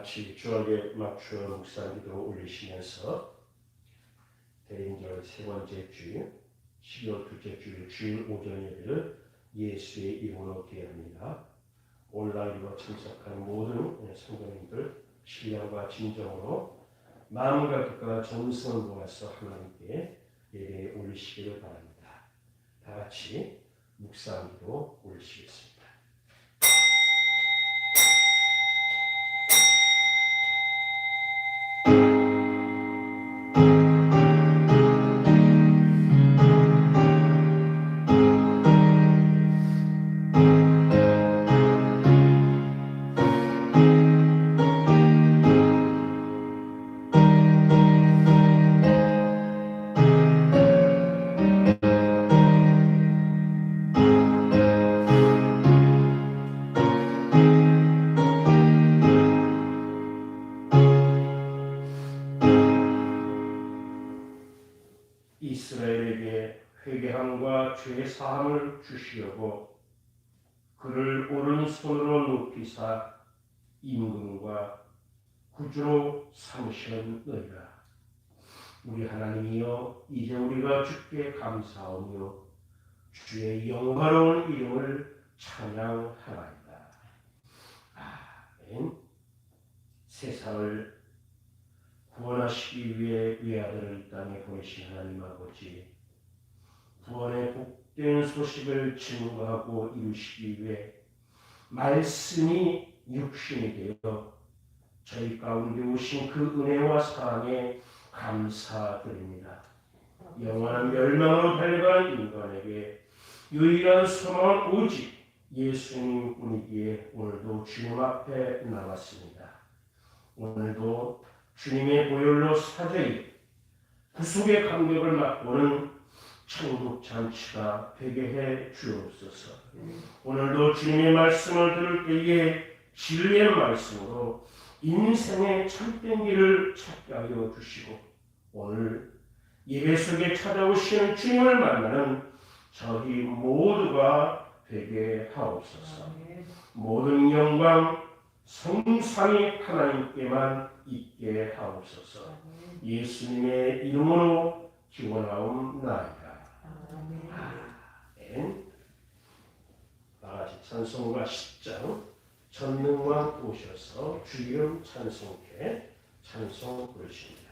같이 주얼에 맞추어 묵상기도 올리시면서 대인절 세 번째 주 12월 둘째 주 주일 오전 예배를 예수의 이름으로 기회합니다. 온라인으로 참석한 모든 성도님들 신령과 진정으로 마음과 뜻과 정성을 모아서 하나님께 예배에 올리시기를 바랍니다. 다 같이 묵상기도 올리시겠습니다. 이스라엘에게 회개함과 죄 사함을 주시려고 그를 오른손으로 높이사 임금과 구주로 삼으셨느니라. 우리 하나님이여, 이제 우리가 주께 감사하며 주의 영광로운 이름을 찬양하나이다. 아멘. 세상을 구원하시기 위해 외아들을 이 땅에 보내신 하나님 아버지, 구원의 복된 소식을 증거하고 이루시기 위해 말씀이 육신이 되어 저희 가운데 오신 그 은혜와 사랑에 감사드립니다. 영원한 멸망으로 달려가는 인간에게 유일한 소망은 오직 예수님 뿐이기에 오늘도 주님 앞에 나왔습니다. 오늘도 주님의 보혈로 사죄의 구속의 감격을 맛보는 천국 잔치가 되게 해 주옵소서. 오늘도 주님의 말씀을 들을 때에 진리의 말씀으로 인생의 참된 길을 찾게 하여 주시고, 오늘 예배 속에 찾아오시는 주님을 만나는 저희 모두가 되게 하옵소서. 모든 영광 성삼위 하나님께만 있게 하옵소서. 예수님의 이름으로 기원하옵나이다. 아멘. 다같이 찬송가 10장 전능왕 오셔서 주 이름 찬송해 찬송 부르십니다.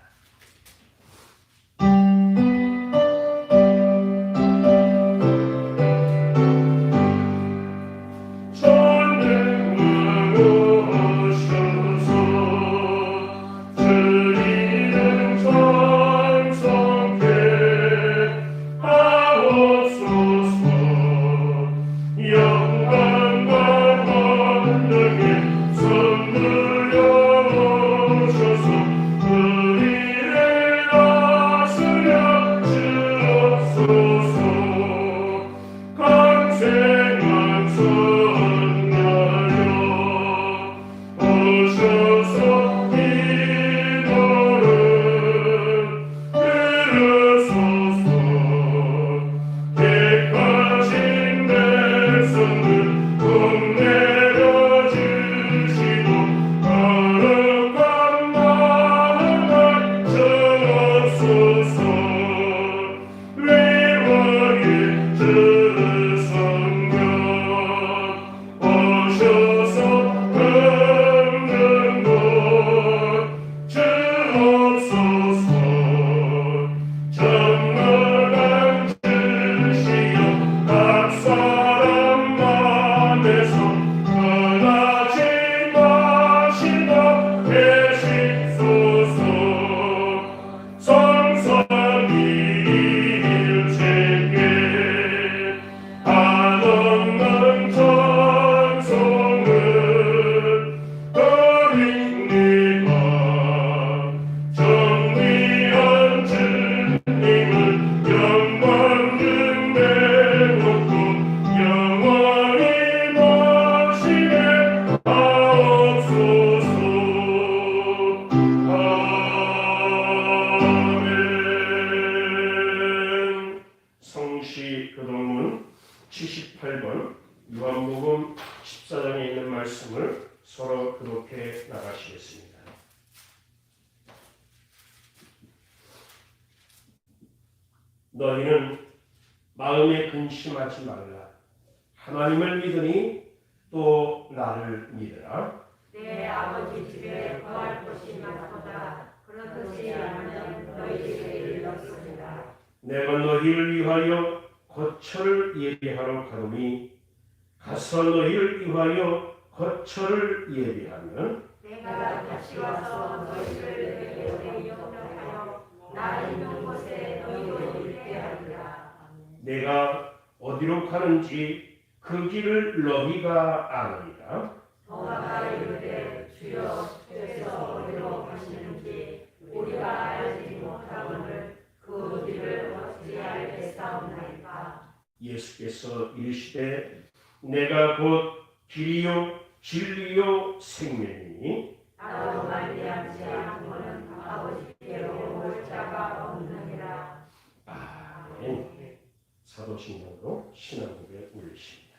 선물로 오셔서 우리 나가시겠습니다. 너희는 마음에 근심하지 말라. 하나님을 믿으니 또 나를 믿으라. 내 아버지 집에 거할 곳이 많도다. 그렇지 않으면 너희 집에 이르렀으리라. 내가 너희를 위하여 거처를 예비하러 가노니 가서 너희를 위하여 거처를 예비하면 내가 다시 와서 너희를 내게 영접하여 나 있는 곳에 너희도 있게 하리라. 내가 어디로 가는지 그 길을 너희가 아느니라. 너가 이르되 주여 주께서 어디로 가시는지 우리가 알지 못하거늘 그 길을 어찌 알겠사옵나이까. 예수께서 이르시되 내가 곧 길이요 진리요 생명이니 나로 말미암지 않고는 아버지께로 올 자가 없느니라. 아멘. 사도신경으로 신앙고백 올리십니다.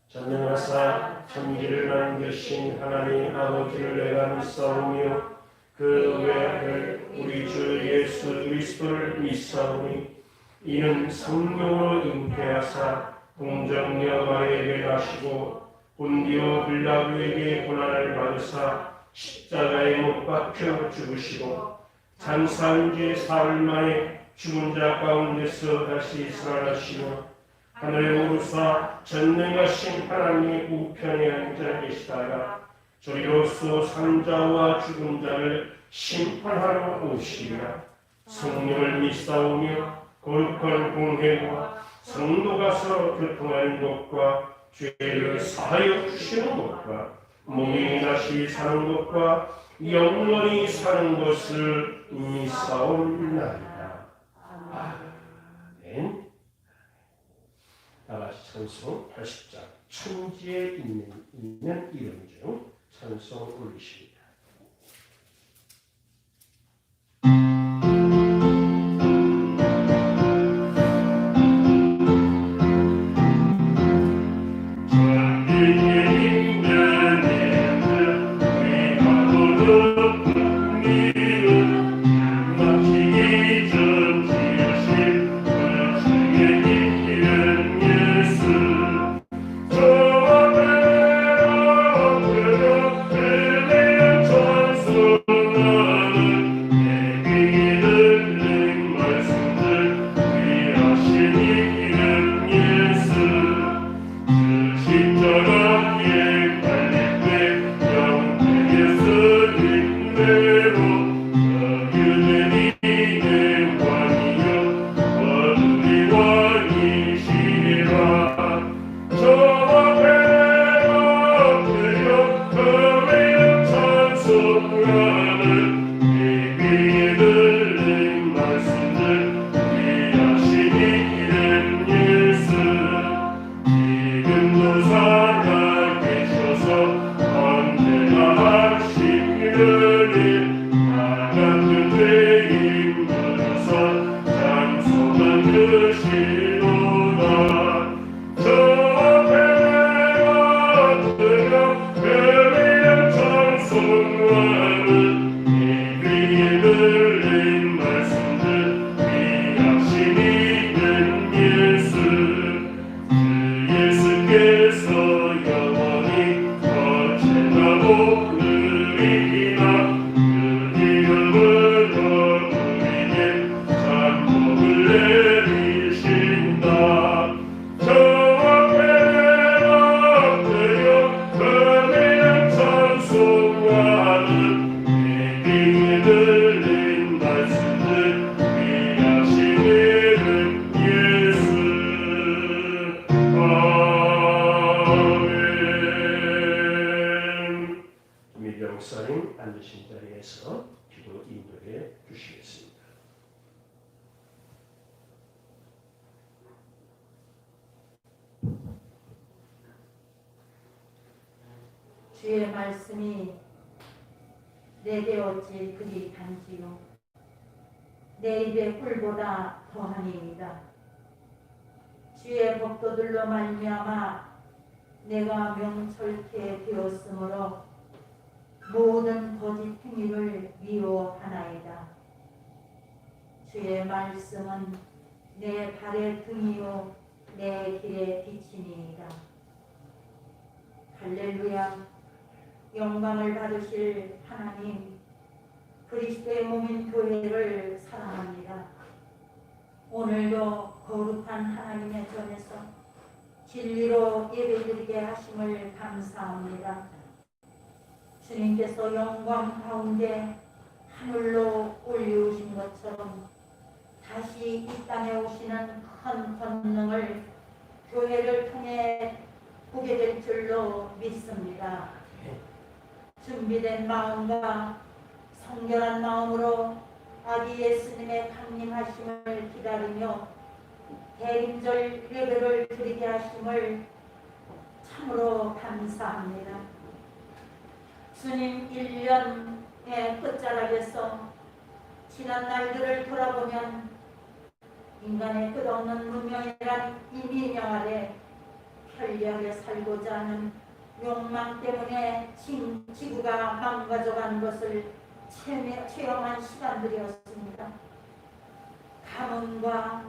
전능하사 천지를 만드신 하나님 아버지를 내가 믿사오며 그 외아들 우리 주 예수 그리스도를 믿사오니 이는 성령으로 잉태하사 동정녀 마리아에게 나시고 본디오 빌라도에게 고난을 받으사 십자가에 못 박혀 죽으시고 장사한 지 사흘 만에 죽은 자 가운데서 다시 살아나시며 하늘에 오르사 전능하신 하나님의 우편에 앉아 계시다가 저리로서 산자와 죽은 자를 심판하러 오시리라. 성령을 믿사오며 거룩한 공회와 성도가서 교통하는 것과 죄를 사하여 주시는 것과 몸이 다시 사는 것과 영원히 사는 것을 믿사옵나이다. 아멘. 다같이 찬송 80장 천지에 있는 이름 중 찬송 올리십니다. 목사님 앉으신 자리에서 기도 인도해 주시겠습니다. 주의 말씀이 내게 어찌 그리 단지요 내 입의 꿀보다 더하니이다. 주의 법도들로 말미암아 내가 명철케 되었으므로 모든 거짓 행위를 미워하나이다. 주의 말씀은 내 발의 등이요 내 길의 빛이니이다. 할렐루야. 영광을 받으실 하나님, 그리스도의 몸인 교회를 사랑합니다. 오늘도 거룩한 하나님의 전에서 진리로 예배드리게 하심을 감사합니다. 주님께서 영광 가운데 하늘로 올리우신 것처럼 다시 이 땅에 오시는 큰 권능을 교회를 통해 보게 될 줄로 믿습니다. 준비된 마음과 성결한 마음으로 아기 예수님의 강림하심을 기다리며 대림절 예배를 드리게 하심을 참으로 감사합니다. 주님 1년의 끝자락에서 지난 날들을 돌아보면 인간의 끝없는 문명이란 이 미명 아래 편리하게 살고자 하는 욕망 때문에 지구가 망가져가는 것을 체험한 시간들이었습니다. 가뭄과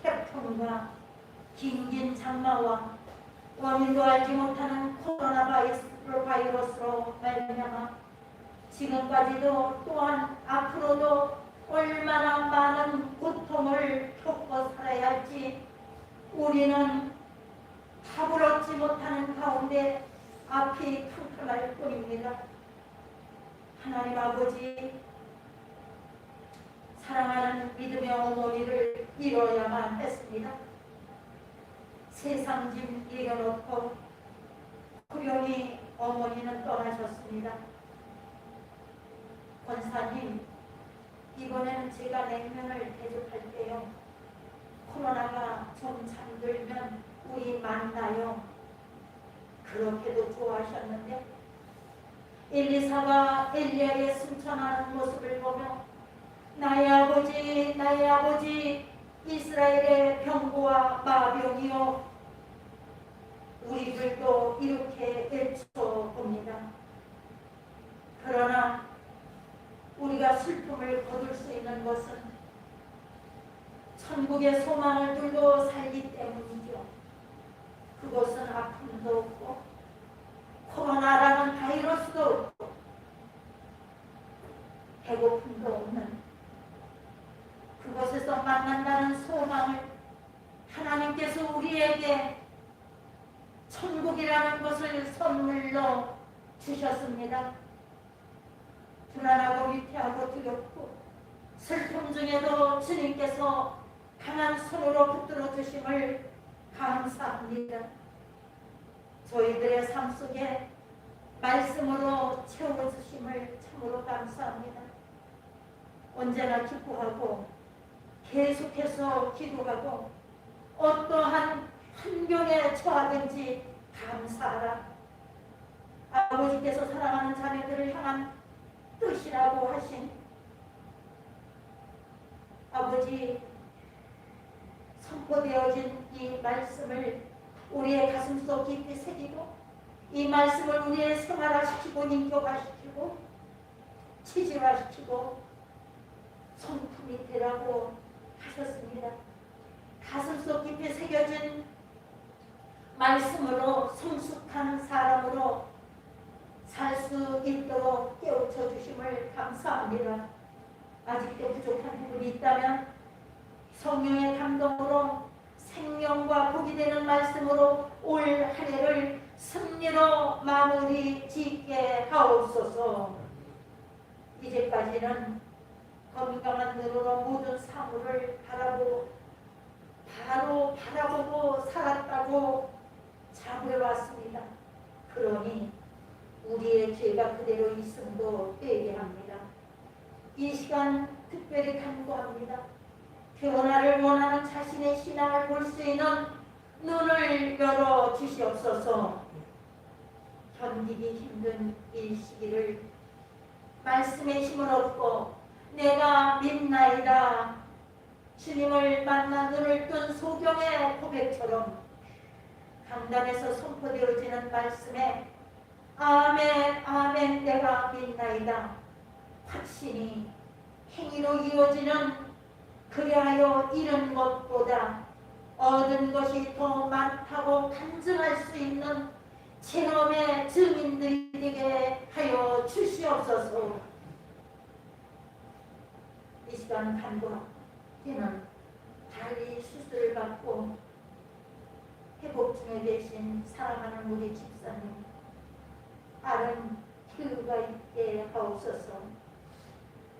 태풍과 긴긴 장마와 원인도 알지 못하는 코로나 바이러스로 말미암아 지금까지도 또한 앞으로도 얼마나 많은 고통을 겪고 살아야 할지 우리는 답을 얻지 못하는 가운데 앞이 캄캄할 뿐입니다. 하나님 아버지, 사랑하는 믿음의 어머니를 잃어야만 했습니다. 세상 짐 내려놓고 호련히 어머니는 떠나셨습니다. 권사님, 이번에는 제가 냉면을 대접할게요. 코로나가 좀 잠들면 우리 만나요. 그렇게도 좋아하셨는데 엘리사가 엘리야의 승천하는 모습을 보며 나의 아버지 이스라엘의 병고와 마병이요, 우리들도 이렇게 외쳐봅니다. 그러나 우리가 슬픔을 거둘 수 있는 것은 천국의 소망을 들고 살기 때문이죠. 그것은 아픔도 없고 코로나라는 바이러스도 없고 배고픔도 없는 그곳에서 만난다는 소망을 하나님께서 우리에게 천국이라는 것을 선물로 주셨습니다. 불안하고 위태하고 두렵고 슬픔 중에도 주님께서 강한 손으로 붙들어 주심을 감사합니다. 저희들의 삶 속에 말씀으로 채워주심을 참으로 감사합니다. 언제나 기뻐하고 계속해서 기도하고 어떠한 환경에 처하든지 감사하라. 아버지께서 사랑하는 자녀들을 향한 뜻이라고 하신 아버지, 선포되어진 이 말씀을 우리의 가슴속 깊이 새기고 이 말씀을 우리의 생활화시키고 인격화시키고 체질화시키고 성품이 되라고 하셨습니다. 가슴속 깊이 새겨진 말씀으로 성숙한 사람으로 살 수 있도록 깨우쳐 주심을 감사합니다. 아직도 부족한 부분이 있다면 성령의 감동으로 생명과 복이 되는 말씀으로 올 한 해를 승리로 마무리 짓게 하옵소서. 이제까지는 건강한 눈으로 모든 사물을 바라보고 살았다고 자부해왔습니다. 그러니 우리의 죄가 그대로 있음도 회개합니다. 이 시간 특별히 간구합니다. 변화를 원하는 자신의 신앙을 볼 수 있는 눈을 열어 주시옵소서. 견디기 힘든 이 시기를 말씀의 힘을 얻고 내가 믿나이다, 주님을 만나 눈을 뜬 소경의 고백처럼 강단에서 선포되어지는 말씀에 아멘 아멘 내가 믿나이다. 확신이 행위로 이루어지는 그리하여 잃은 것보다 얻은 것이 더 많다고 간증할 수 있는 체험의 증인들이 되게 하여 주시옵소서. 이 시간 간구하기는 달리 수술을 받고 회복 중에 계신 사랑하는 우리 집사님 빠른 기회가 있게 하옵소서.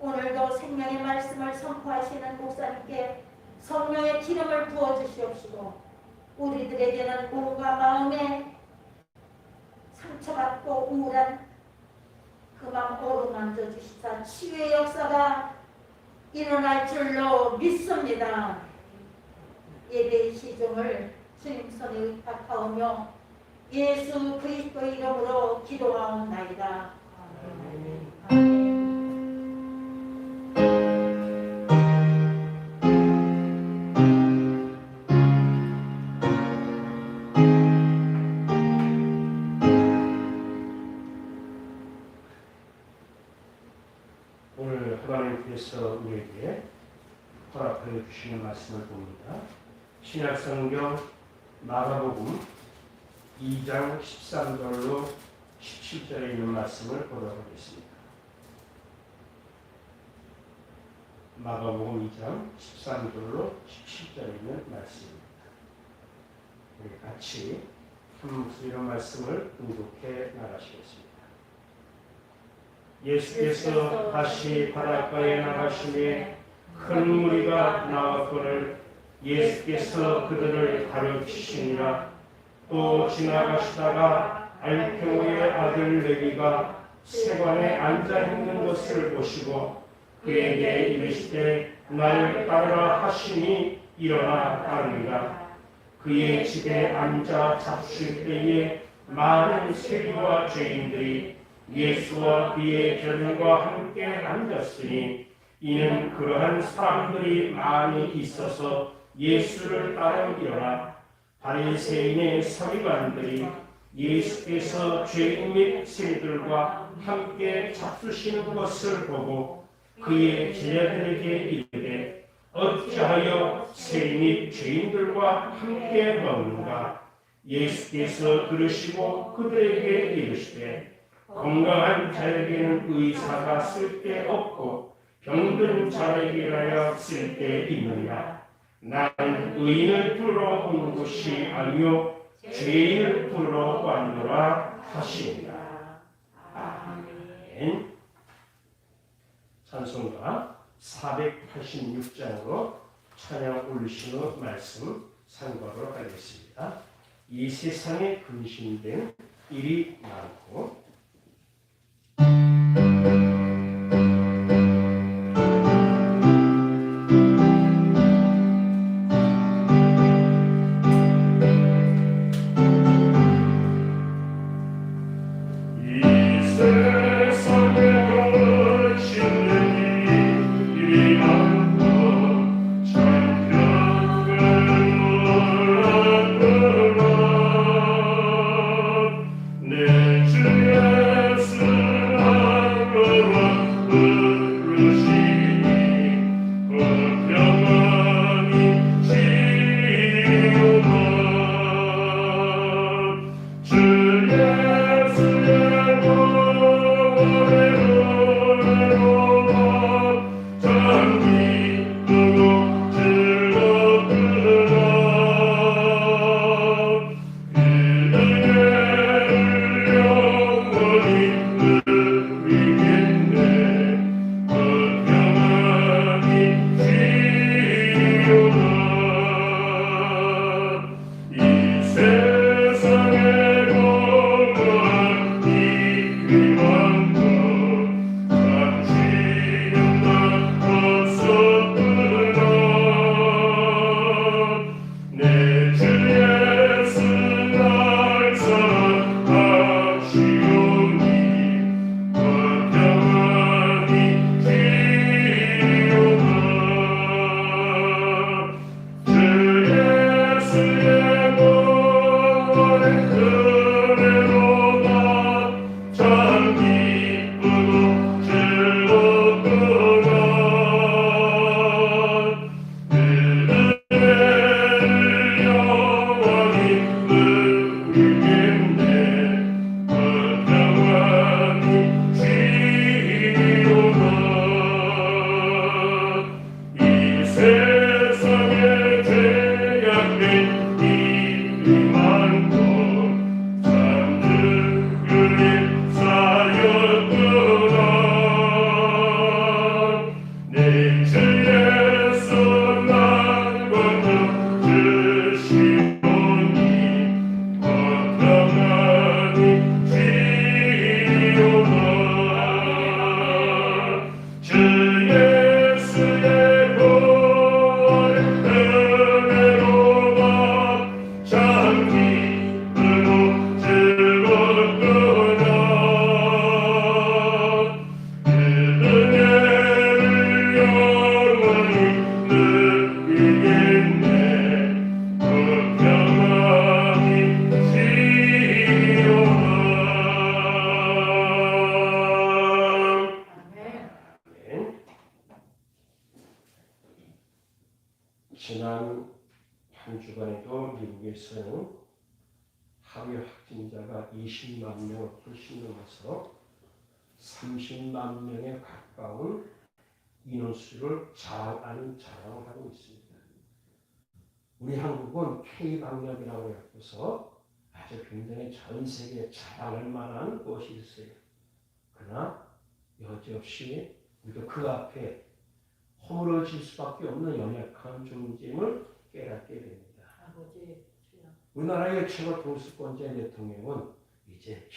오늘도 생명의 말씀을 선포하시는 목사님께 성령의 기름을 부어주시옵시고 우리들에게는 몸과 마음에 상처받고 우울한 그 마음 어루만져 주시사 치유의 역사가 일어날 줄로 믿습니다. 예배의 시종을 주님 손에 의탁하오며 예수 그리스도의 이름으로 기도하옵나이다. 아멘. 오늘 하나님께서 우리에게 허락하여 주시는 말씀을 봅니다. 신약성경 마가복음 2장 13절로 17절에 있는 말씀을 보도록 하겠습니다. 마가복음 2장 13절로 17절에 있는 말씀입니다. 우리 같이 한 목소리로 말씀을 응독해 나가시겠습니다. 예수께서 다시 바닷가에 나가시매 큰 무리가 나왔거늘 예수께서 그들을 가르치시니라. 또 지나가시다가 알페오의 아들 레위가 세관에 앉아있는 것을 보시고 그에게 이르시되 나를 따르라 하시니 일어나 따르니라. 그의 집에 앉아 잡수실 때에 많은 세리와 죄인들이 예수와 그의 저들과 함께 앉았으니 이는 그러한 사람들이 많이 있어서 예수를 따르니라. 바리새인의 서기관들이 예수께서 죄인 및 세리들과 함께 잡수시는 것을 보고 그의 제자들에게 이르되 어찌하여 세리 및 죄인들과 함께 먹는가? 예수께서 들으시고 그들에게 이르시되 건강한 자에게는 의사가 쓸데없고 병든 자에게라야 쓸데있느냐. 나는 의인을 부르러 온 것이 아니요 죄인을 부르러 왔노라 하시니라. 아멘. 찬송가 486장으로 찬양 올리신 후 말씀 상고하도록 하겠습니다. 이 세상에 근심된 일이 많고 내 주여 지난 한 주간에도 미국에서는 하루에 확진자가 20만 명을 훨씬 넘어서 30만 명에 가까운 인원수를 자랑을 하고 있습니다. 우리 한국은 K방역이라고 해서 아주 굉장히 전 세계에 자랑할 만한 것이 있어요. 그러나 여지없이 우리가 그 앞에 허물어질 수밖에 없는 연약한 존재임을 깨닫게 됩니다. 우리나라의 최고 통수권자 대통령은 이제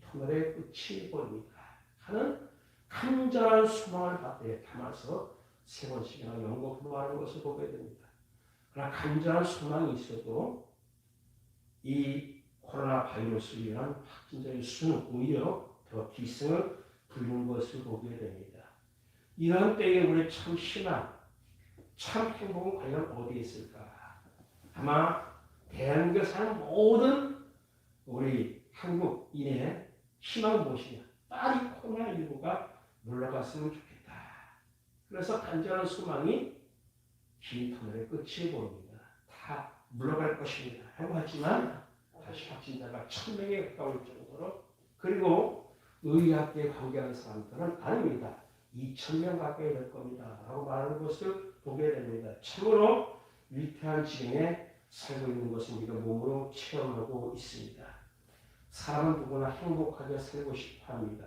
터널의 끝이 보입니다 하는 간절한 소망을 갖게 담아서 세 번씩이나 연거푸하는 것을 보게 됩니다. 그러나 간절한 소망이 있어도 이 코로나 바이러스로 인한 확진자의 수는 오히려 더 기승을 부리는 것을 보게 됩니다. 이런 때에 우리 참 희망, 참 행복은 과연 어디에 있을까? 아마 대한민국에 사는 모든 우리 한국인의 희망은 무엇이냐? 빨리 코로나19가 물러갔으면 좋겠다. 그래서 간절한 소망이 긴 터널의 끝이 보입니다. 다 물러갈 것입니다. 하지만 다시 확진자가 1000명에 가까울 정도로, 그리고 의학계 관계하는 사람들은 아닙니다. 2000명 가까이 될 겁니다. 라고 말하는 것을 보게 됩니다. 참으로 위태한 지경에 살고 있는 것을 우리가 몸으로 체험하고 있습니다. 사람은 누구나 행복하게 살고 싶어 합니다.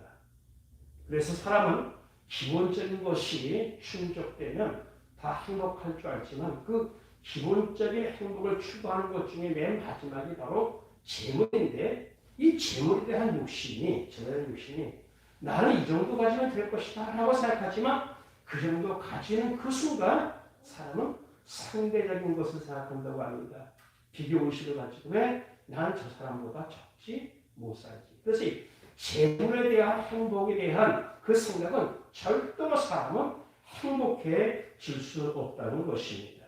그래서 사람은 기본적인 것이 충족되면 다 행복할 줄 알지만 그 기본적인 행복을 추구하는 것 중에 맨 마지막이 바로 재물인데, 이 재물에 대한 욕심이, 저의 욕심이 나는 이 정도 가지면 될 것이다 라고 생각하지만 그 정도 가지는 그 순간 사람은 상대적인 것을 생각한다고 합니다. 비교의식을 가지고 왜 나는 저 사람보다 적지 못 살지. 그래서 이 재물에 대한 행복에 대한 그 생각은 절대로 사람은 행복해질 수 없다는 것입니다.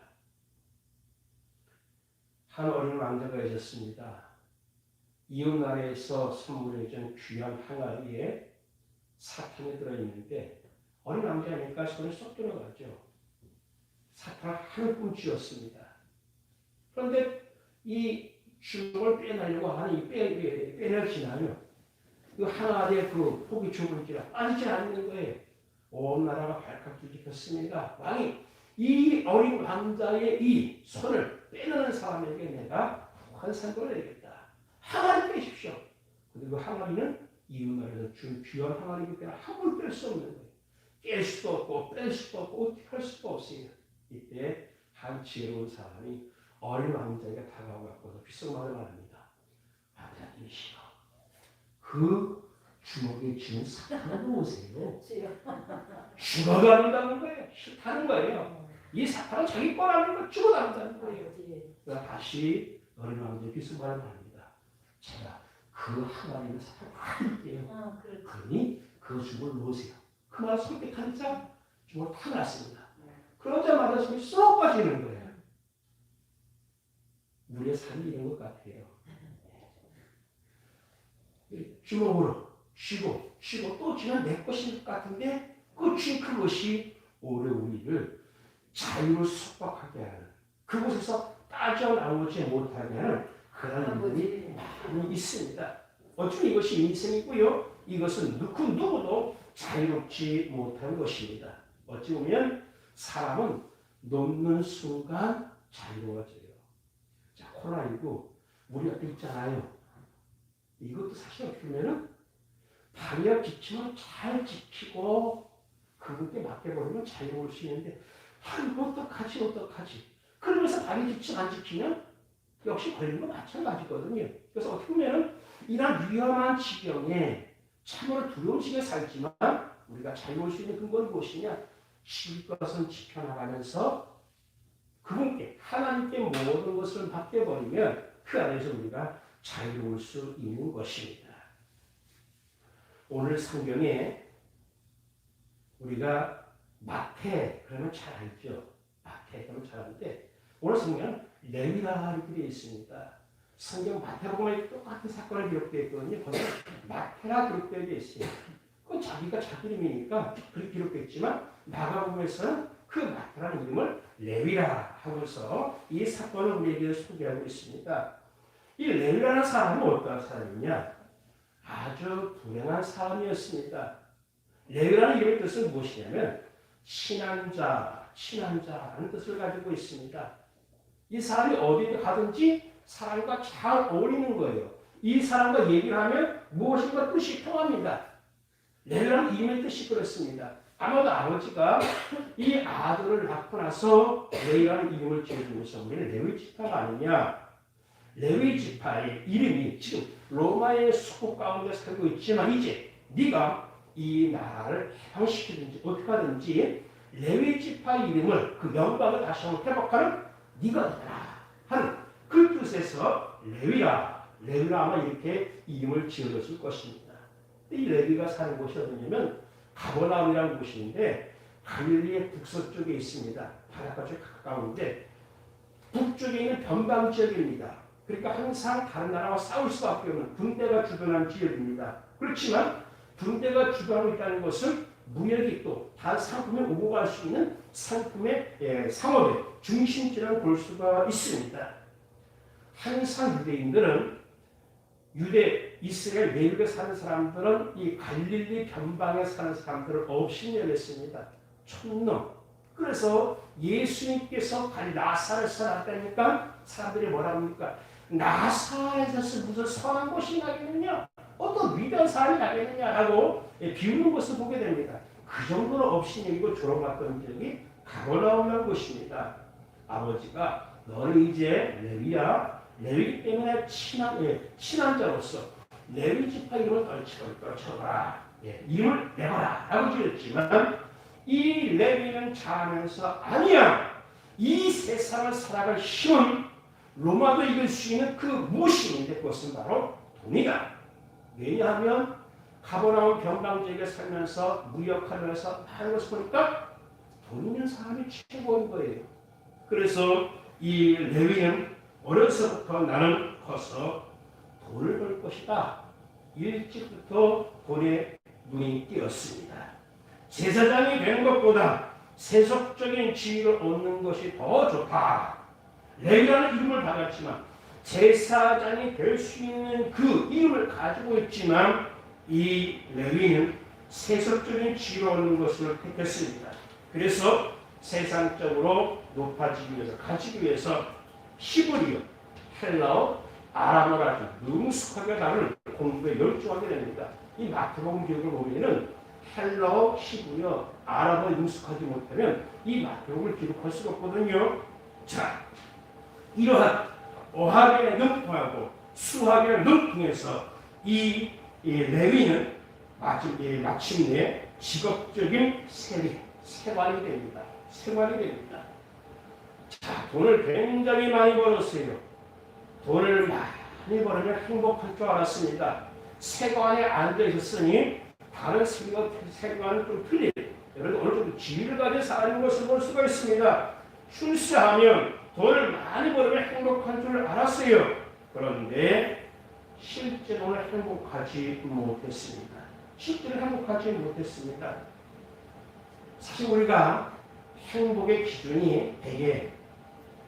한 어린 왕자가 있었습니다. 이웃나라에서 선물해준 귀한 항아리에 사탕이 들어있는데 어린 왕자니까 손에 쏙 들어가죠. 사탕을 한 꿈 쥐었습니다. 그런데 이 주먹을 빼내려고 하는 이 빼내지나요? 그 항아리에 그 포기 주물기가 빠지지 않는 거예요. 온 나라가 발칵 뒤집혔습니다. 왕이 이 어린 왕자의 이 손을 빼내는 사람에게 내가 환상을 내겠다. 항아리 빼십시오. 근데 그 항아리는 이웃나라에서 준 귀한 항아리이기 때문에 함부로 뺄 수 없는 거예요. 깰 수도 없고 뺄 수도 없고 어떻게 할 수도 없어요. 이때 한 지혜로운 사람이 어린 왕자에게 다가와서 귓속말을 말합니다. 왕자님이시여, 그 주먹에 쥐는 사탕을 놓으세요. 죽어간다는 거예요. 싫다는 거예요. 이 사탕은 자기 거라는 걸 죽어간다는 거예요. 그러니까 다시 어린 왕자의 귓속말을 말합니다. 제가 그 항아리를 사탕을할게요. 그러니 그 주먹을 놓으세요. 그 말 선택하자 주먹을 탁 놨습니다. 그러자마자 손이 쏙 빠지는 거예요. 우리의 삶이 이런 것 같아요. 주먹으로 쥐고 또 쥐는 내 것인 것 같은데 그 쥐 그것이 오래 우리를 자유를 속박하게 하는, 그곳에서 빠져나오지 못하게 하는 그런 일들이 많이 있습니다. 어쩌면 이것이 인생이고요. 이것은 누구도 자유롭지 못한 것입니다. 어찌 보면 사람은 놓는 순간 자유로워져요. 자, 코로나19 우리가 있잖아요. 이것도 사실 어떻게 보면 방역 지침을 잘 지키고 그분께 맡겨버리면 자유로울 수 있는데 어떡하지? 그러면서 방역 지침 안 지키면 역시 걸리는 거 마찬가지거든요. 그래서 어떻게 보면 이런 위험한 지경에 참으로 두려운 지경에 살지만 우리가 자유로울 수 있는 근거는 무엇이냐? 지킬 것은 지켜나가면서 그분께 하나님께 모든 것을 맡겨버리면 그 안에서 우리가 자유로울 수 있는 것입니다. 오늘 성경에 우리가 마태 그러면 잘 알죠. 마태 그러면 잘 아는데 오늘 성경은 레위라 이렇게 되어 있습니다. 성경 마태복음에 똑같은 사건이 기록되어 있거든요. 거기 마태라 기록되어 있어요. 그건 자기가 자기 이름이니까 그렇게 기록됐지만 마가복음에서는 그 마태라는 이름을 레위라 하고서 이 사건을 우리에게 소개하고 있습니다. 이 레위라는 사람은 어떤 사람이냐? 아주 불행한 사람이었습니다. 레위라는 이름의 뜻은 무엇이냐면 친한자라는 뜻을 가지고 있습니다. 이 사람이 어디에 가든지 사람과 잘 어울리는 거예요. 이 사람과 얘기를 하면 무엇인가 뜻이 통합니다. 레위라는 이름의 뜻이 그렇습니다. 아마도 아버지가 이 아들을 낳고 나서 레위라는 이름을 지어주면서 우리는 레위 지파가 아니냐. 레위 지파의 이름이 지금 로마의 수국 가운데 살고 있지만 이제 네가 이 나라를 해방시키든지 어떻게 하든지 레위 지파 이름을 그 영광을 다시 한번 회복하는 네가 되라 하는 그 뜻에서 레위라 아마 이렇게 이름을 지어줬을 것입니다. 이 레위가 사는 곳이 어디냐면 가버나움이라는 곳인데 갈릴리의 북서쪽에 있습니다. 바닷가 쪽 가까운데 북쪽에 있는 변방 지역입니다. 그러니까 항상 다른 나라와 싸울 수밖에 없는 군대가 주변한 지역입니다. 그렇지만 군대가 주변하고 있다는 것은 무역이 또 다른 상품에 오고 갈 수 있는 상품의 상업의 중심지라고 볼 수가 있습니다. 항상 유대인들은 이스라엘 내륙에 사는 사람들은 이 갈릴리 변방에 사는 사람들을 업신여겼습니다. 촌놈. 그래서 예수님께서 나사렛에서 나타나니까 사람들이 뭐라 합니까? 나사렛에서 무슨 선한 곳이 나겠느냐? 어떤 위대한 사람이 나겠느냐라고 비우는 것을 보게 됩니다. 그 정도로 업신여기고 조롱받던 적이 가버나움이라는 것입니다. 아버지가 너는 이제 레위기 때문에 친한 자로서 레위 지파 이름을 떨쳐봐라. 이름을 내봐라 라고 지었지만 이 레위는 자라면서 아니야. 이 세상을 살아갈 힘은 로마도 이길 수 있는 그 무엇인데 그것은 바로 돈이다. 왜냐하면 가버나움 변방지역에 살면서 무역하면서 하는 것을 보니까 돈 있는 사람이 최고인 거예요. 그래서 이 레위는 어려서부터 나는 커서 돈을 벌 것이다. 일찍부터 돈에 눈이 띄었습니다. 제사장이 되는 것보다 세속적인 지위를 얻는 것이 더 좋다. 레위라는 이름을 받았지만 제사장이 될 수 있는 그 이름을 가지고 있지만 이 레위는 세속적인 지위를 얻는 것을 택했습니다. 그래서 세상적으로 높아지기 위해서 가지기 위해서 히브리어, 헬라어, 아람어라도 능숙하게 다른 공부에 열중하게 됩니다. 이 마태복음 기록을 보면은 헬라어, 히브리어, 아람어 능숙하지 못하면 이 마태복음을 기록할 수가 없거든요. 자, 이러한 어학에 능통하고 수학에 능통해서 이 레위는 마침내 직업적인 생활이 됩니다. 자, 돈을 굉장히 많이 벌었어요. 돈을 많이 벌으면 행복할 줄 알았습니다. 세관에 앉아 있었으니 다른 세관은 좀 틀린 여러분 어느 정도 지위를 가진 사람인 것을 볼 수가 있습니다. 출세하면 돈을 많이 벌으면 행복한 줄 알았어요. 그런데 실제로는 행복하지 못했습니다. 사실 우리가 행복의 기준이 되게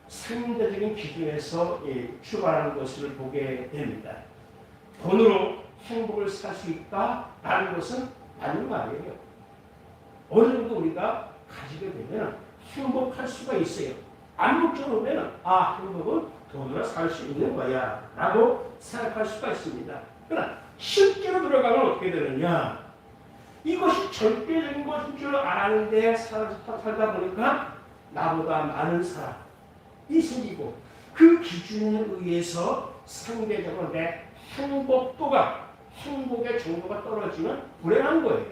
상대적인 기준에서 출발하는 것을 보게 됩니다. 돈으로 행복을 살 수 있다라는 것은 맞는 말이에요. 어느 정도 우리가 가지게 되면 행복할 수가 있어요. 암묵적으로 보면 행복은 돈으로 살 수 있는 거야 라고 생각할 수가 있습니다. 그러나 실제로 들어가면 어떻게 되느냐, 이것이 절대적인 것인 줄 알았는데 살다 보니까 나보다 많은 사람이 생기고 그 기준에 의해서 상대적으로 내 행복의 정도가 떨어지면 불행한 거예요.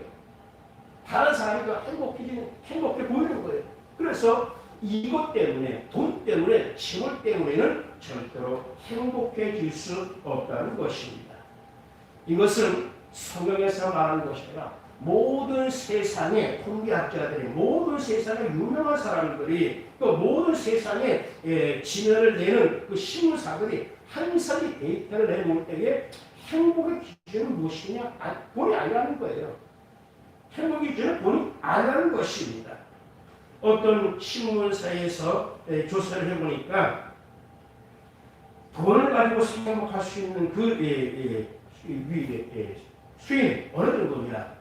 다른 사람이 더 행복해 보이는 거예요. 그래서 이것 때문에, 돈 때문에, 재물 때문에는 절대로 행복해질 수 없다는 것입니다. 이것은 성경에서 말하는 것이 아니라 모든 세상의 통계학자들이, 모든 세상의 유명한 사람들이, 또 모든 세상의 진언을 내는 그 신문사들이 항상 이 데이터를 내놓을 때에 행복의 기준은 무엇이냐? 돈이 아니라는 거예요. 행복의 기준은 돈이 아니라는 것입니다. 어떤 신문사에서 조사를 해보니까 돈을 가지고 행복할 수 있는 그 수익 어느 정도냐?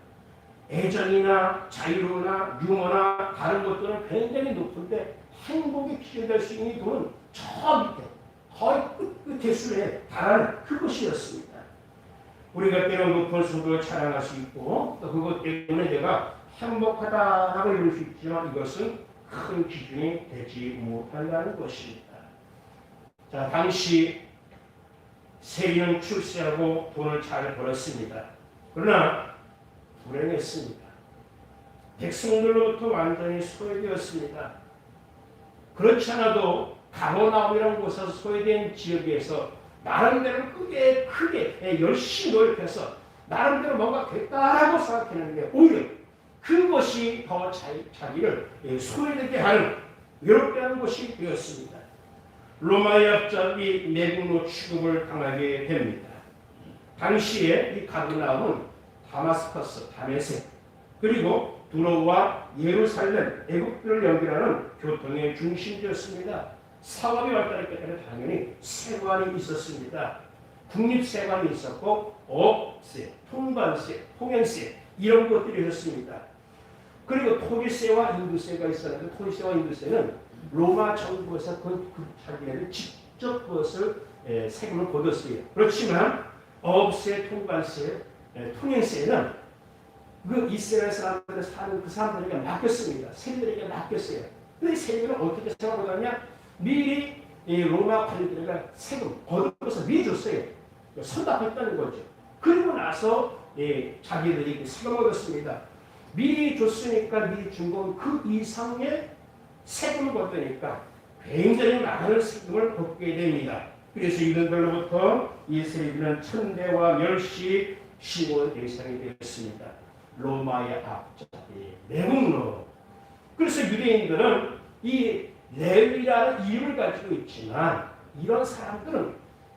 애정이나 자유나 유머나 다른 것들은 굉장히 높은데 행복이 기여될 수 있는 돈은 저 밑에 거의 끝에 수에 달하는 그것이었습니다. 우리가 때로 높은 수고를 자랑할 수 있고 또 그것 때문에 내가 행복하다라고 이룰 수 있지만 이것은 큰 기준이 되지 못한다는 것입니다. 자, 당시 세리는 출세하고 돈을 잘 벌었습니다. 그러나 불행했습니다. 백성들로부터 완전히 소외되었습니다. 그렇지 않아도 가버나움이라는 곳에서 소외된 지역에서 나름대로 크게 열심히 노력해서 나름대로 뭔가 됐다라고 생각했는데 오히려 그것이 더 자기를 소외되게 하는 외롭게 하는 것이 되었습니다. 로마의 압잡이 매국노 취급을 당하게 됩니다. 당시에 이 가버나움은 다마스커스, 다메섹 그리고 두로와 예루살렘, 애국들을 연결하는 교통의 중심지였습니다. 상업이 발달했기 때문에 당연히 세관이 있었습니다. 국립세관이 있었고 업세, 통관세, 통행세 이런 것들이 있었습니다. 그리고 토지세와 인두세가 있었는데 토지세와 인두세는 로마 정부에서 그 자기네들 직접 그것을 세금을 걷었어요. 그렇지만 업세, 통관세, 통행세는 그 이스라엘 사람들을 사는 그 사람들에게 맡겼습니다. 세리들에게 맡겼어요. 근데 세리들은 어떻게 생각하느냐? 미리 로마 관리들에게 세금 걷어서 미리 줬어요. 선답했다는 거죠. 그리고 나서 자기들이 세금을 얻었습니다. 미리 줬으니까 미리 준 건 그 이상의 세금을 걷으니까 굉장히 많은 세금을 걷게 됩니다. 그래서 이들로부터 이 세리들은 천대와 멸시, 시고의 대상이 되었습니다. 로마의 압잡이, 매국노. 그래서 유대인들은 이 레위라는 이름을 가지고 있지만 이런 사람들은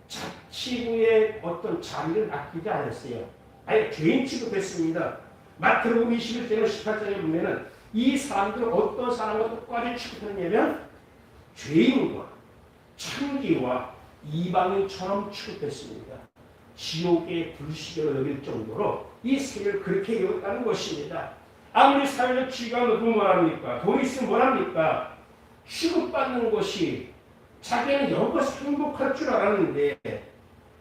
자치구의 어떤 자리를 아끼지 않았어요. 아예 죄인 취급했습니다. 마태복음 21장 18절에 보면은 이 사람들은 어떤 사람과 똑같이 취급했냐면 죄인과 창기와 이방인처럼 취급했습니다. 지옥의 불씨로 여길 정도로 이 세계를 그렇게 여겼다는 것입니다. 아무리 사회적 지위가 높으면 뭐합니까? 돈이 있으면 뭐합니까? 취급받는 것이 자기는 여기서 행복할 줄 알았는데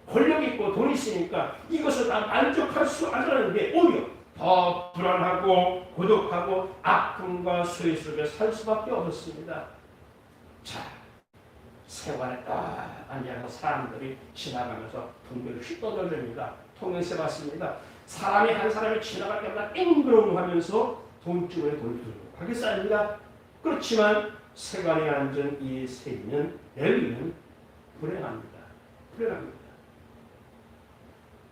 권력 있고 돈 있으니까 이것을 다 만족할 수 않았는데 오히려 더 불안하고 고독하고 아픔과 소외 속에 살 수밖에 없었습니다. 자, 세관에 딱 앉아서 사람들이 지나가면서 통배를 휘떠들립니다. 통행세 받습니다. 사람이 한 사람이 지나갈 때마다 앵그러움하면서 돈줄에 돈을 들고 가게 쌓입니다. 그렇지만 세관에 앉은 이 세리는 레위는 불행합니다. 불행합니다.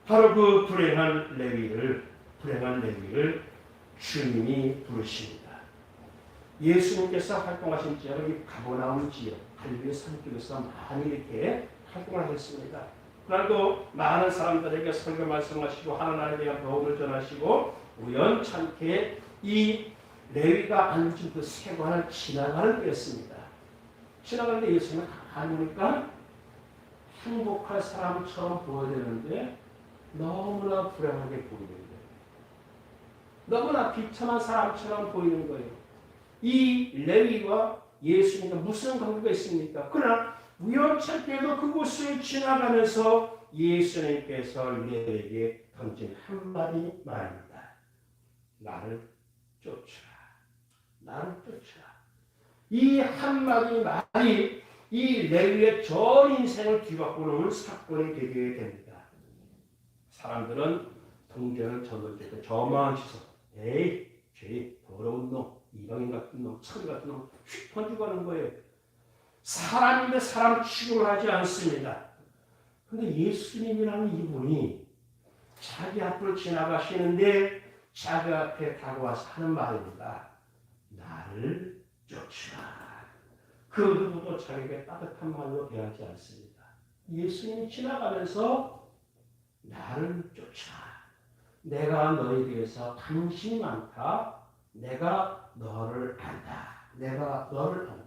바로 그 불행한 레위를 주님이 부르십니다. 예수님께서 활동하신 지역은 가버나움 지역, 갈릴리 산 쪽에서 많이 이렇게 활동을 하셨습니다. 그날도 많은 사람들에게 설교 말씀하시고 하나님에 대한 복음을 전하시고 우연찮게 이 레위가 앉은 그 세관을 지나가는 때였습니다. 지나가는데 예수님은 가만히 보니까 행복할 사람처럼 보여야 되는데 너무나 불행하게 보이는 거예요. 너무나 비참한 사람처럼 보이는 거예요. 이 레위와 예수님과 무슨 관계가 있습니까? 그러나 우연찮게도 그곳을 지나가면서 예수님께서 레위에게 던진 한마디 말입니다. 나를 쫓으라. 나를 쫓으라. 이 한마디 말이 이 레위의 전 인생을 뒤바꾸는 사건이 되게 됩니다. 사람들은 동전을 던질 때 저마한 시선, 에이, 죄, 더러운 놈, 이방인 같은 놈, 천리 같은 놈, 휙 던지고 가는 거예요. 사람인데 사람 취급을 하지 않습니다. 그런데 예수님이라는 이분이 자기 앞으로 지나가시는데 자기 앞에 다가와서 하는 말입니다. 나를 쫓으라. 그 누구도 자기에게 따뜻한 말로 대하지 않습니다. 예수님이 지나가면서 나를 쫓아. 내가 너에 대해서 관심이 많다. 내가 너를 안다. 내가 너를 안다.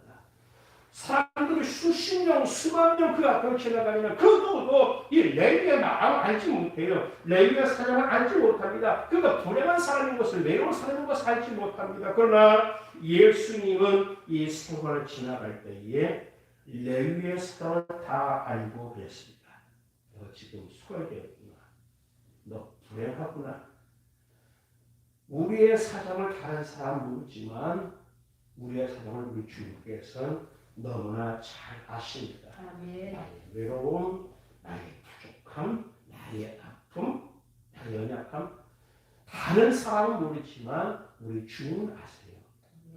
사람들이 수십 명, 수만 명 그 앞을 지나가면 그 누구도 이 레위의 마음을 알지 못해요. 레위의 사정을 알지 못합니다. 그러니까 불행한 사람인 것을, 외로운 사람인 것을 알지 못합니다. 그러나 예수님은 이 생활을 지나갈 때에 레위의 사정을 다 알고 그랬습니다. 너 지금 소외되었구나. 너 불행하구나. 우리의 사정을 다른 사람 모르지만 우리의 사정을 우리 주님께서는 너무나 잘 아십니다. 아멘. 나의 외로움, 나의 부족함, 나의 아픔, 나의 연약함, 다른 사람은 모르지만 우리 주님은 아세요.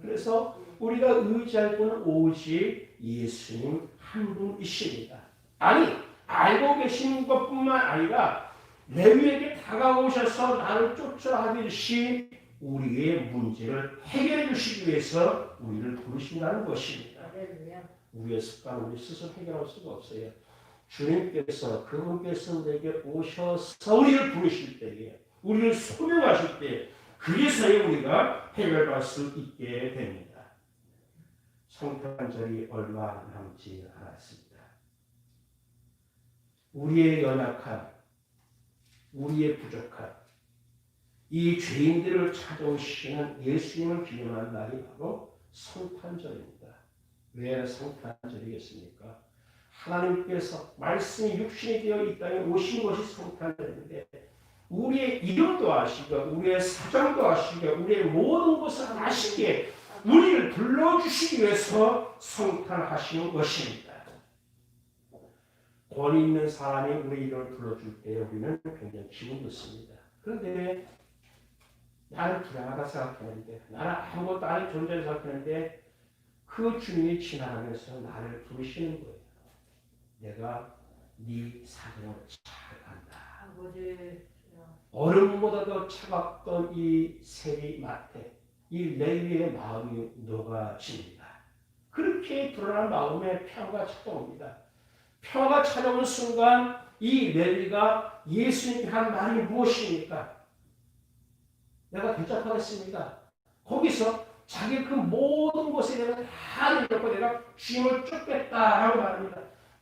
그래서 우리가 의지할 분은 오직 예수님 한 분이십니다. 아니, 알고 계신 것뿐만 아니라 레위에게 다가오셔서 나를 쫓으라 하듯이 우리의 문제를 해결해 주시기 위해서 우리를 부르신다는 것입니다. 할렐루야. 우리의 습관, 우리 스스로 해결할 수가 없어요. 주님께서, 그분께서 내게 오셔서 우리를 부르실 때에, 우리를 소명하실 때, 그래서야 우리가 해결할 수 있게 됩니다. 성탄절이 얼마 남지 않았습니다. 우리의 연약함, 우리의 부족함, 이 죄인들을 찾아오시는 예수님을 기념하는 날이 바로 성탄절입니다. 왜 성탄절이겠습니까? 하나님께서 말씀이 육신이 되어 이 땅에 오신 것이 성탄절인데 우리의 이름도 아시고 우리의 사정도 아시고 우리의 모든 것을 아시기에 우리를 불러주시기 위해서 성탄하시는 것입니다. 권위 있는 사람이 우리 이름을 불러줄 때 우리는 굉장히 기분 좋습니다. 그런데 나는 불행하다 생각하는데, 나는 아무것도 아닌 존재를 생각하는데 그 주님이 지나가면서 나를 부르시는 거예요. 내가 네 사정을 잘 안다. 아버지. 얼음보다 더 차갑던 이 세리마태, 이 레위의 마음이 녹아집니다. 그렇게 불안한 마음에 평화가 찾아옵니다. 평화가 찾아오는 순간 이 레위가 예수님께 한 말이 무엇입니까? 내가 대접하겠습니다. 거기서 자기 그 모든 것에 대해서 다 내려놓고 내가 주님을 쫓겠다라고 말합니다.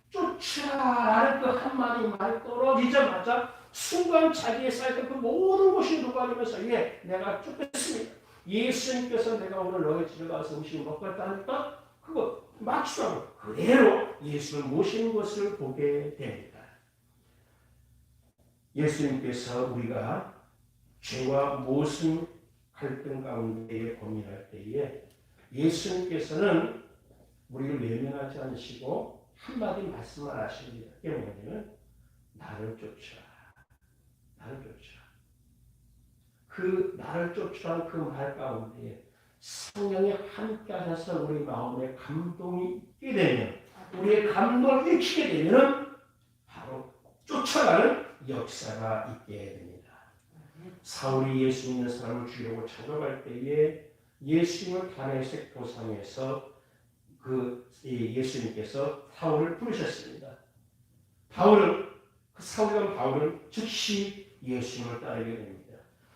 쫓으라라는 그 한마디 말이 떨어지자마자 순간 자기의 쌓였던 그 모든 것이 녹아내면서 예, 내가 쫓겠습니다. 예수님께서 내가 오늘 너희 집에 가서 음식을 먹겠다니까 그거 맞추라고 그대로 예수를 모시는 것을 보게 됩니다. 예수님께서 우리가 죄와 모순 갈등 가운데에 고민할 때에 예수님께서는 우리를 외면하지 않으시고 한마디 말씀을 하시는 게 뭐냐면 나를 쫓으라. 나를 쫓으라. 그 나를 쫓으라는 그 말 가운데 성령이 함께 하셔서 우리 마음에 감동이 있게 되면 우리의 감동을 일으키게 되면 바로 쫓아가는 역사가 있게 됩니다. 사울이 예수 믿는 사람을 죽이려고 찾아갈 때에 예수님을 다메섹 도상에서 예수님께서 사울을 부르셨습니다. 사울과 바울은 즉시 예수님을 따르게 됩니다.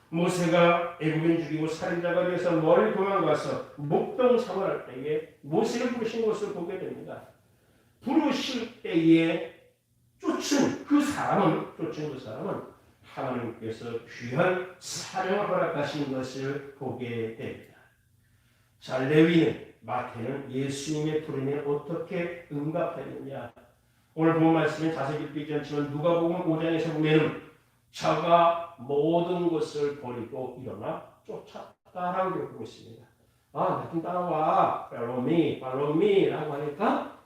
모세가 애국인 죽이고 살인자가 되어서 멀리 도망가서 목동 생활할 때에 모세를 부르신 것을 보게 됩니다. 부르실 때에 쫓은 그 사람은 하나님께서 귀한 사령을 허락하신 것을 보게 됩니다. 자, 레위는 마태는 예수님의 부름에 어떻게 응답했느냐? 오늘 본 말씀에 자세히 읽지 않지만 누가복음 5장에서 보면은 저가 모든 것을 버리고 일어나 쫓았다라고 기록하고 있습니다. 나 좀 따라와, follow me 라고 하니까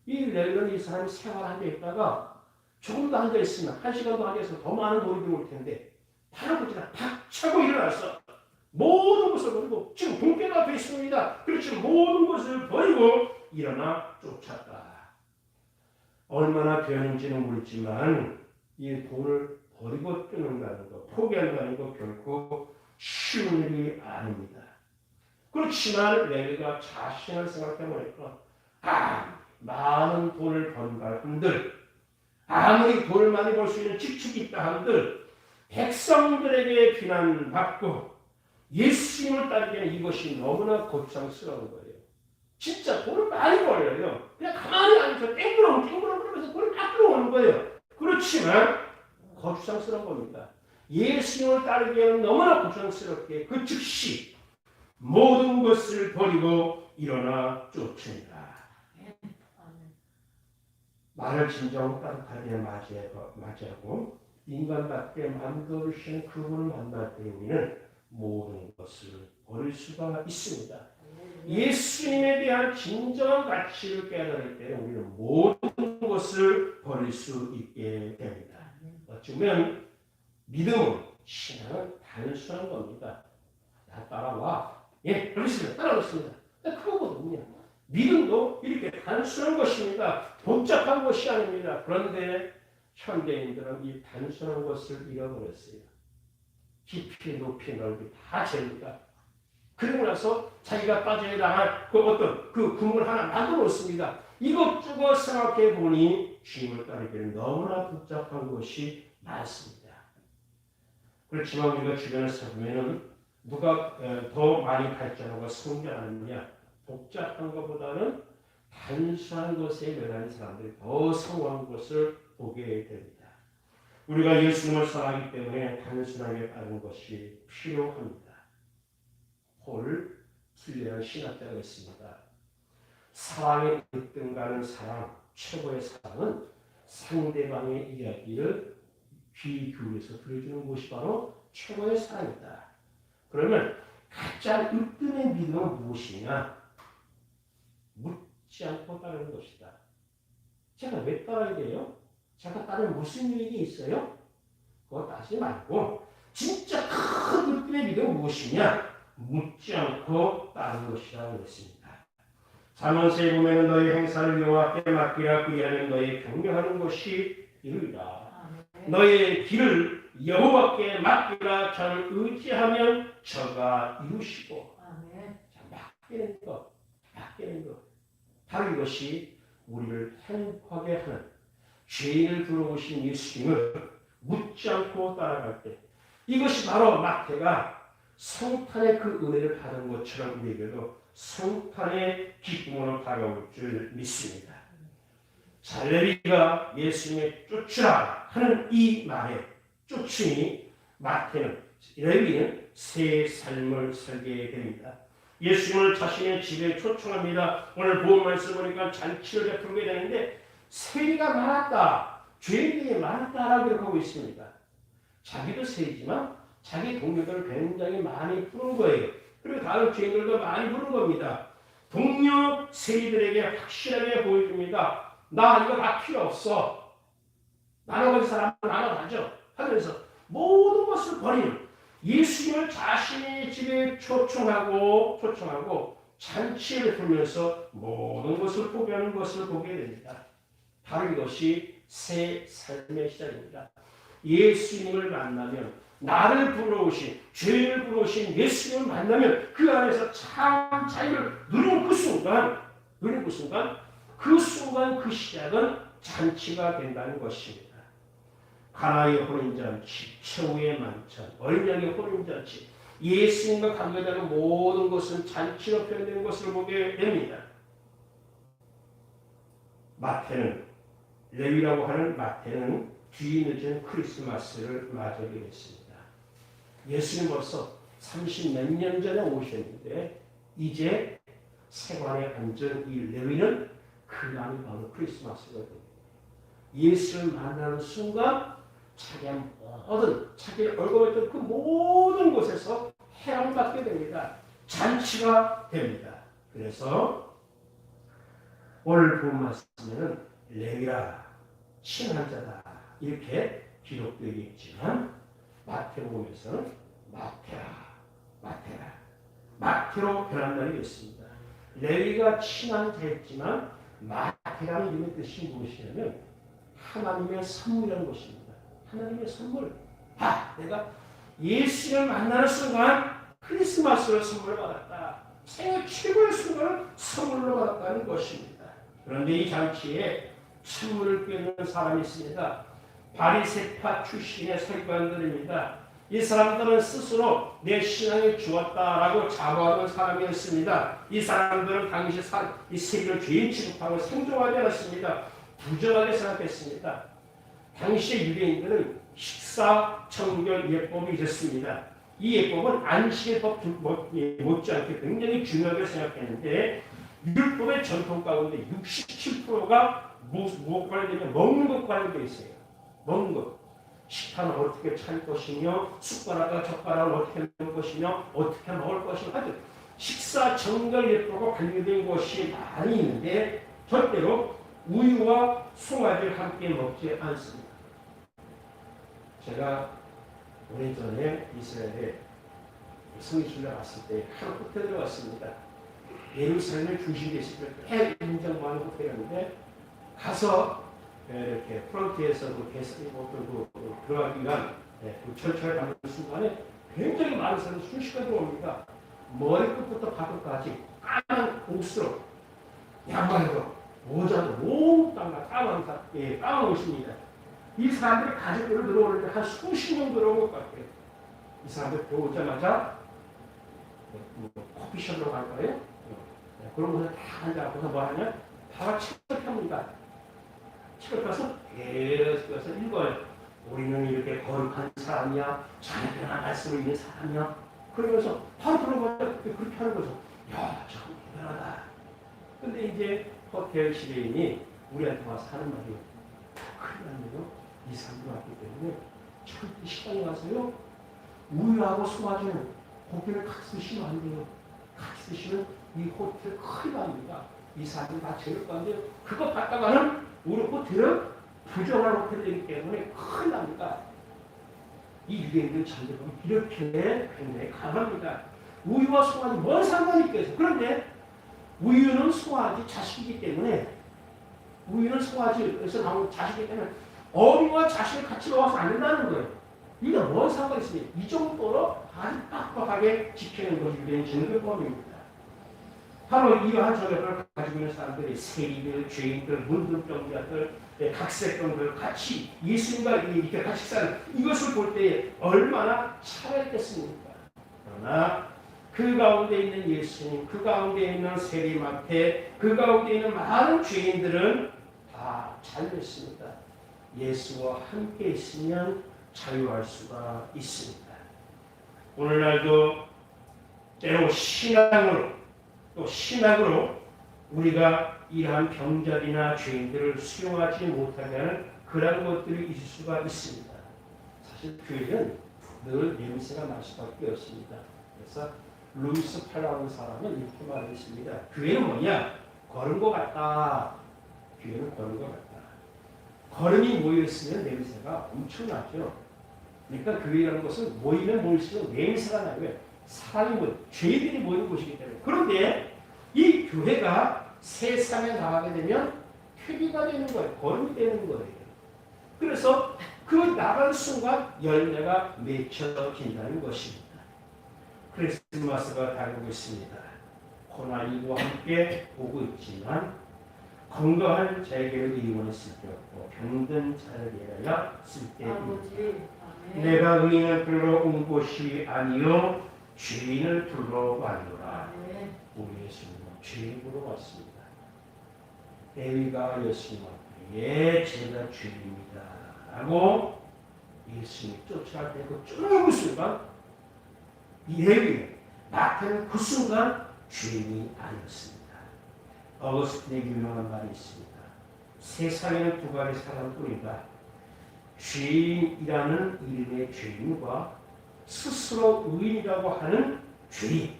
이 레위는 이 사람이 생활 앉아 있다가 조금 더 앉아 있으면 1시간 더 앉아 있으면 더 많은 돈이 들어올 텐데 할아버지가 박차고 일어나서 모든 것을 버리고 지금 동계가 앞에 있습니다. 그렇지 모든 것을 버리고 일어나 쫓았다. 얼마나 되었는지는 모르지만 이 돈을 버리고 뛰는다는 것, 포기한다는 것 결코 쉬운 일이 아닙니다. 그렇지만 레위가 자신을 생각해 보니까 많은 돈을 번다 한들 아무리 돈을 많이 벌 수 있는 직책이 있다 한들 백성들에게 비난받고 예수님을 따르기에는 이것이 너무나 고창스러운 거예요. 진짜 돈을 많이 벌어요. 그냥 가만히 앉아서 땡그렁 그러면서 돈을 막 들어오는 거예요. 그렇지만 거추장스러운 겁니다. 예수님을 따르기에는 너무나 거추장스럽게 그 즉시 모든 것을 버리고 일어나 쫓습니다. 말을 진정 따뜻하게 맞이하고 인간답게 만들어주신 그분을 만날 때 우리는 모든 것을 버릴 수가 있습니다. 예수님에 대한 진정한 가치를 깨달을 때 우리는 모든 것을 버릴 수 있게 됩니다. 어쩌면 믿음은 신앙은 단순한 겁니다. 나 따라와. 예, 그렇습니다. 따라오겠습니다. 그거거든요. 믿음도 이렇게 단순한 것입니다. 복잡한 것이 아닙니다. 그런데 현대인들은 이 단순한 것을 잃어버렸어요. 깊이 높이 넓이 다 재입니다. 그리고 나서 자기가 빠져야 나갈 그 어떤 그 구멍을 하나 만들어 놓습니다. 이것저것 생각해 보니 주님을 따르기는 너무나 복잡한 것이 많습니다. 그렇지만 우리가 주변에서 보면은 누가 더 많이 발전하고 성장하느냐, 복잡한 것보다는 단순한 것에 매달린 사람들이 더 성공한 것을 보게 됩니다. 우리가 예수님을 사랑하기 때문에 단순하게 따르는 것이 필요합니다. 폴 킬레라는 신학자가 있습니다. 사랑에 등가는 사랑, 최고의 사랑은 상대방의 이야기를 귀 기울여서 들어주는 것이 바로 최고의 사랑이다. 그러면 가장 으뜸의 믿음은 무엇이냐? 묻지 않고 따르는 것이다. 제가 왜 따라야 돼요? 제가 따르면 무슨 일이 있어요? 그거 따지지 말고 진짜 큰 으뜸의 믿음은 무엇이냐? 묻지 않고 따르는 것이라고 했습니다. 잠언서에 보면 너희 행사를 여호와께 맡기라 그리하면 너희 경배하는 것이 이루리라. 너의 길을 여호와께 맡기라. 저를 의지하면 저가 이루시고. 맡기는 것. 바로 이것이 우리를 행복하게 하는 죄인을 들어오신 예수님을 묻지 않고 따라갈 때 이것이 바로 마태가 성탄의 그 은혜를 받은 것처럼 우리에게도 성탄의 기쁨으로 다가올 줄 믿습니다. 자, 레위가 예수님의 쫓으라 하는 이 말에 쫓으니 레위는 새 삶을 살게 됩니다. 예수님을 자신의 집에 초청합니다. 오늘 본 말씀 보니까 잔치를 베풀게 되는데 세리가 많았다, 죄인들이 많았다라고 기록하고 있습니다. 자기도 세리지만 자기 동료들을 굉장히 많이 부른 거예요. 그리고 다른 죄인들도 많이 부른 겁니다. 동료 세리들에게 확실하게 보여줍니다. 나 이거 다 필요 없어. 나눠가진 사람은 나눠가죠. 하면서 모든 것을 버리는 예수님을 자신의 집에 초청하고 잔치를 풀면서 모든 것을 포기하는 것을 보게 됩니다. 바로 이것이 새 삶의 시작입니다. 예수님을 만나면 나를 불러오신, 죄를 불러오신 예수님을 만나면 그 안에서 참 자유를 누리는 그 순간 그 시작은 잔치가 된다는 것입니다. 가나의 혼인잔치, 최후의 만찬, 어린 양의 혼인잔치, 예수님과 관계되는 모든 것은 잔치로 표현되는 것을 보게 됩니다. 레위라고 하는 마태는 뒤늦은 크리스마스를 맞이하게 됐습니다. 예수님 벌써 30몇 년 전에 오셨는데 이제 세관에 앉은 이 레위는 그 날이 바로 크리스마스거든요. 예수를 만나는 순간 자기 얼굴에 있던 그 모든 곳에서 해방받게 됩니다. 잔치가 됩니다. 그래서 오늘 본 말씀에는 레위라 친한 자다 이렇게 기록되어 있지만 마태복음에서는 마태로 변한 날이 있습니다. 레위가 친한 자였지만 마태라는 이름의 뜻이 무엇이냐면 하나님의 선물이라는 것입니다. 하나님의 선물. 내가 예수를 만나는 순간 크리스마스로 선물을 받았다. 생애 최고의 순간을 선물로 받았다는 것입니다. 그런데 이 잔치에 찬물을 끓이는 사람이 있습니다. 바리새파 출신의 서기관들입니다. 이 사람들은 스스로 내 신앙이 죽었다라고 자부하는 사람이었습니다. 이 사람들은 당시 이 세계를 죄인 취급하고 생존하지 않았습니다. 부정하게 생각했습니다. 당시 유대인들은 식사, 청결 예법이 있었습니다. 이 예법은 안식일법 못지않게 굉장히 중요하게 생각했는데 율법의 전통 가운데 67%가 무엇 관련되면 먹는 것 관련되어 있어요. 먹는 것. 식판을 어떻게 차릴 것이며 숟가락과 젓가락을 어떻게 넣을 것이며 어떻게 먹을 것이며 아주 식사 정결 예법과 관련된 것이 많이 있는데 절대로 우유와 송아지를 함께 먹지 않습니다. 제가 오래전에 이스라엘에 성지순례 갔을 때 한 호텔에 들어갔습니다. 예루살렘의 중심에 있을 때 굉장히 많은 호텔이었는데 가서 이렇게 프런트에서 들어가기 위한 그 절차를 밟는 순간에 굉장히 많은 사람이 순식간에 들어옵니다. 머리끝부터 발끝까지 까만 옷으로 양말로 모자도 몽땅 까만 옷입니다. 이 사람들이 가족들을 들어오는데 한 수십 명 들어온 것 같아요. 이 사람들 들어오자마자 커피숍으로 갈 거예요. 그러고서 다 앉아서 뭐 하냐? 다 책을 펴니다. 책을 펴서 계속해서 읽어요. 우리는 이렇게 거룩한 사람이야. 자녀나 말씀을 있는 사람이야. 그러면서 바로 들어보면 그렇게 하는 거죠. 야, 참 대단하다. 근데 이제 호텔 지배인이 우리한테 와서 하는 말이에요. 큰일 났네요. 이 사람들 왔기 때문에 절대 식당에 가서요. 우유하고 소화제는 고기를 같이 쓰시면 안 돼요. 같이 쓰시면 이 호텔 큰일 납니다. 이 사람들 다 제일 건데 그거 갖다가는 우리 호텔은 부정한 호텔이기 때문에 큰일 납니다. 이 유대인들 자녀들은 이렇게 굉장히 강합니다. 우유와 송아지 뭔 상관이 있겠어요. 그런데 우유는 송아지 자식이기 때문에 우유는 송아지에서 나온 자식이기 때문에 어미와 자식을 같이 먹어서 안 된다는 거예요. 이게 뭔 상관이 있습니까? 이 정도로 아주 빡빡하게 지키는 것이 유대인 정교법입니다. 바로 이러한 정교법을 가지고 있는 사람들이 세리들, 죄인들, 문둥병자들, 각색병들 같이 예수님과 이렇게 같이 사는 이것을 볼 때 얼마나 차별했겠습니까? 그러나 그 가운데 있는 예수님, 그 가운데 있는 세리마태, 그 가운데 있는 많은 죄인들은 다 자유했습니다. 예수와 함께 있으면 자유할 수가 있습니다. 오늘날도 때로 신학으로 우리가 이러한 병자리나 죄인들을 수용하지 못하게 하는 그런 것들이 있을 수가 있습니다. 사실 교회는 늘 냄새가 날 수밖에 없습니다. 그래서 루이스 팔라는 사람은 이렇게 말했습니다. 교회는 뭐냐? 걸은 것 같다. 교회는 걸은 것 같다. 걸음이 모여있으면 냄새가 엄청나죠. 그러니까 교회라는 것은 모이면 모일수록 냄새가 나고요. 사람이 죄인들이 모이는 곳이기 때문에. 그런데 이 교회가 세상에 나가게 되면 표기가 되는 거예요. 걸음이 되는 거예요. 그래서 그 나가는 순간 열매가 맺혀진다는 것입니다. 크리스마스가 다가오고 있습니다. 코로나19와 함께 오고 있지만 건강한 자에게는 의원을 쓸 데 없고 병든 자에게야 쓸 때입니다. 내가 의인을 불러 온 곳이 아니요 죄인을 불러 왔노라. 우리 예수님은 죄인으로 왔습니다. 레위가 예수님 앞에 제가 죄인입니다 라고 예수님이 쫓아갈 때 그 쫓아오는 순간 이 레위 마태는 그 순간 죄인이 아니었습니다. 어거스틴의 유명한 말이 있습니다. 세상에는 두 가지 사람뿐이다. 죄인이라는 이름의 죄인과 스스로 의인이라고 하는 죄인,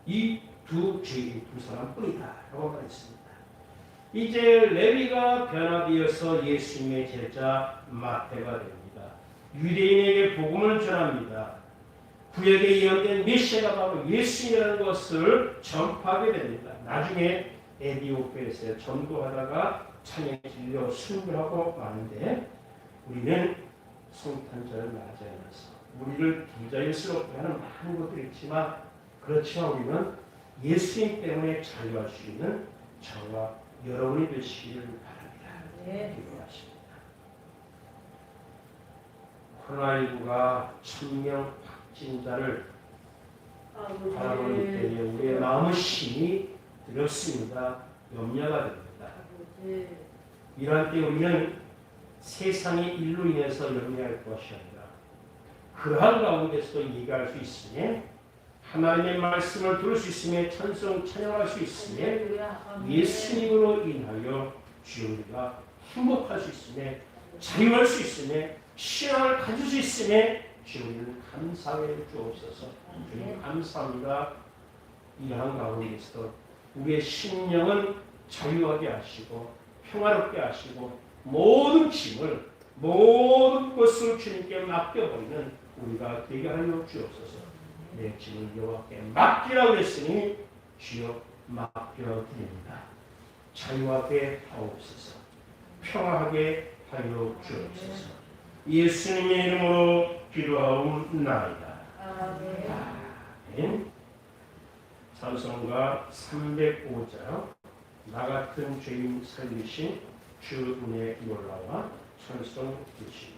이 두 죄인 두 사람뿐이다 라고 말했습니다. 이제 레위가 변화되어서 예수님의 제자 마태가 됩니다. 유대인에게 복음을 전합니다. 구약에 예언된 메시아가 바로 예수님이라는 것을 전파하게 됩니다. 나중에 에디오피아에서 전도하다가 창에 질려 순교하고 마는데 우리는 성탄절을 맞이하면서 우리를 부자일스럽게 하는 많은 것들이 있지만 그렇지만 우리는 예수님 때문에 자유할 수 있는 저와 여러분이 되시기를 바랍니다. 기도하십니다. 코로나19가 1000명 확진자를 바라보는 때에 우리의 마음의 힘이 두렵습니다. 염려가 됩니다. 이러한 때 우리는 세상의 일로 인해서 염려할 것이 아니라 그러한 가운데서도 이해할 수 있으며 하나님의 말씀을 들을 수 있으며 찬송 찬양할 수 있으며 예수님으로 인하여 주여 우리가 행복할 수 있으며 자유할 수 있으며 신앙을 가질 수 있으며 주여 우리는 감사해 주옵소서. 주님 감사합니다. 이러한 가운데서 우리의 심령은 자유하게 하시고 평화롭게 하시고 모든 짐을 모든 것을 주님께 맡겨버리는 우리가 되게 하여 주옵소서. 내 짐을 여호와께 맡기라고 그랬으니 주여 맡겨드립니다. 자유하게 하옵소서. 평화하게 하여 주옵소서. 예수님의 이름으로 기도하옵나이다. 아멘. 찬송가 305장 나 같은 죄인 살리신 주 은혜 놀라와 찬송 주십니다.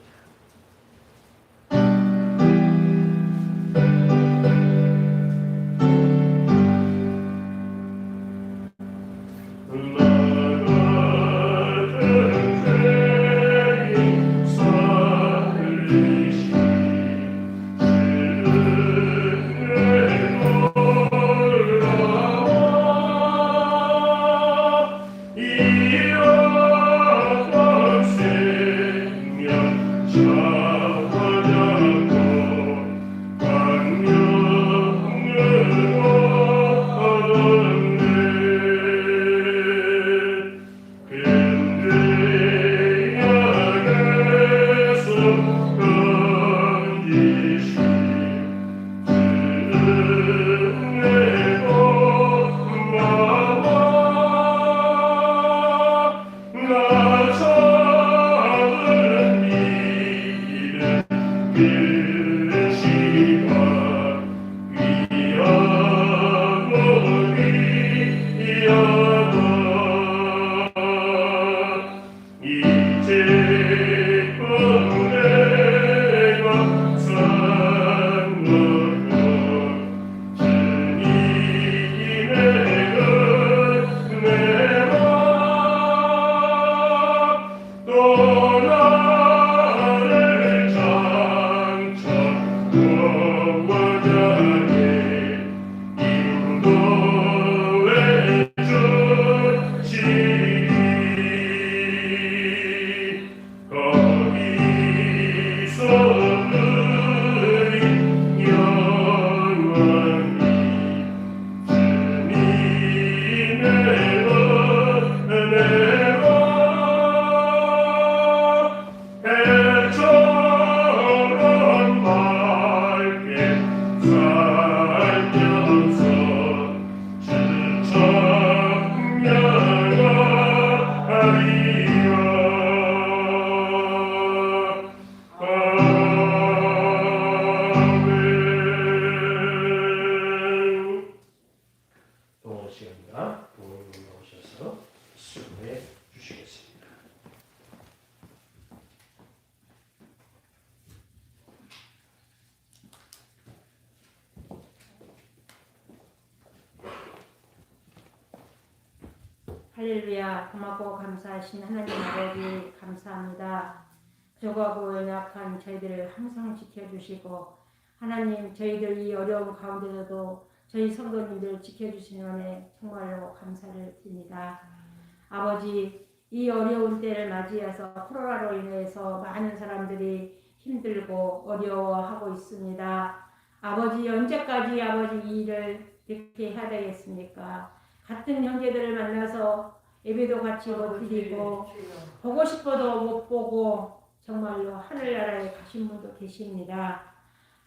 할렐루야. 고맙고 감사하신 하나님 아버지 감사합니다. 부족하고 연약한 저희들을 항상 지켜주시고 하나님 저희들 이 어려운 가운데서도 저희 성도님들 지켜주시는 은혜 정말로 감사를 드립니다. 아버지 이 어려운 때를 맞이해서 코로나로 인해서 많은 사람들이 힘들고 어려워하고 있습니다. 아버지 언제까지 아버지 이 일을 이렇게 해야 되겠습니까? 같은 형제들을 만나서 예배도 같이 못 드리고 보고 싶어도 못 보고 정말로 하늘나라에 가신 분도 계십니다.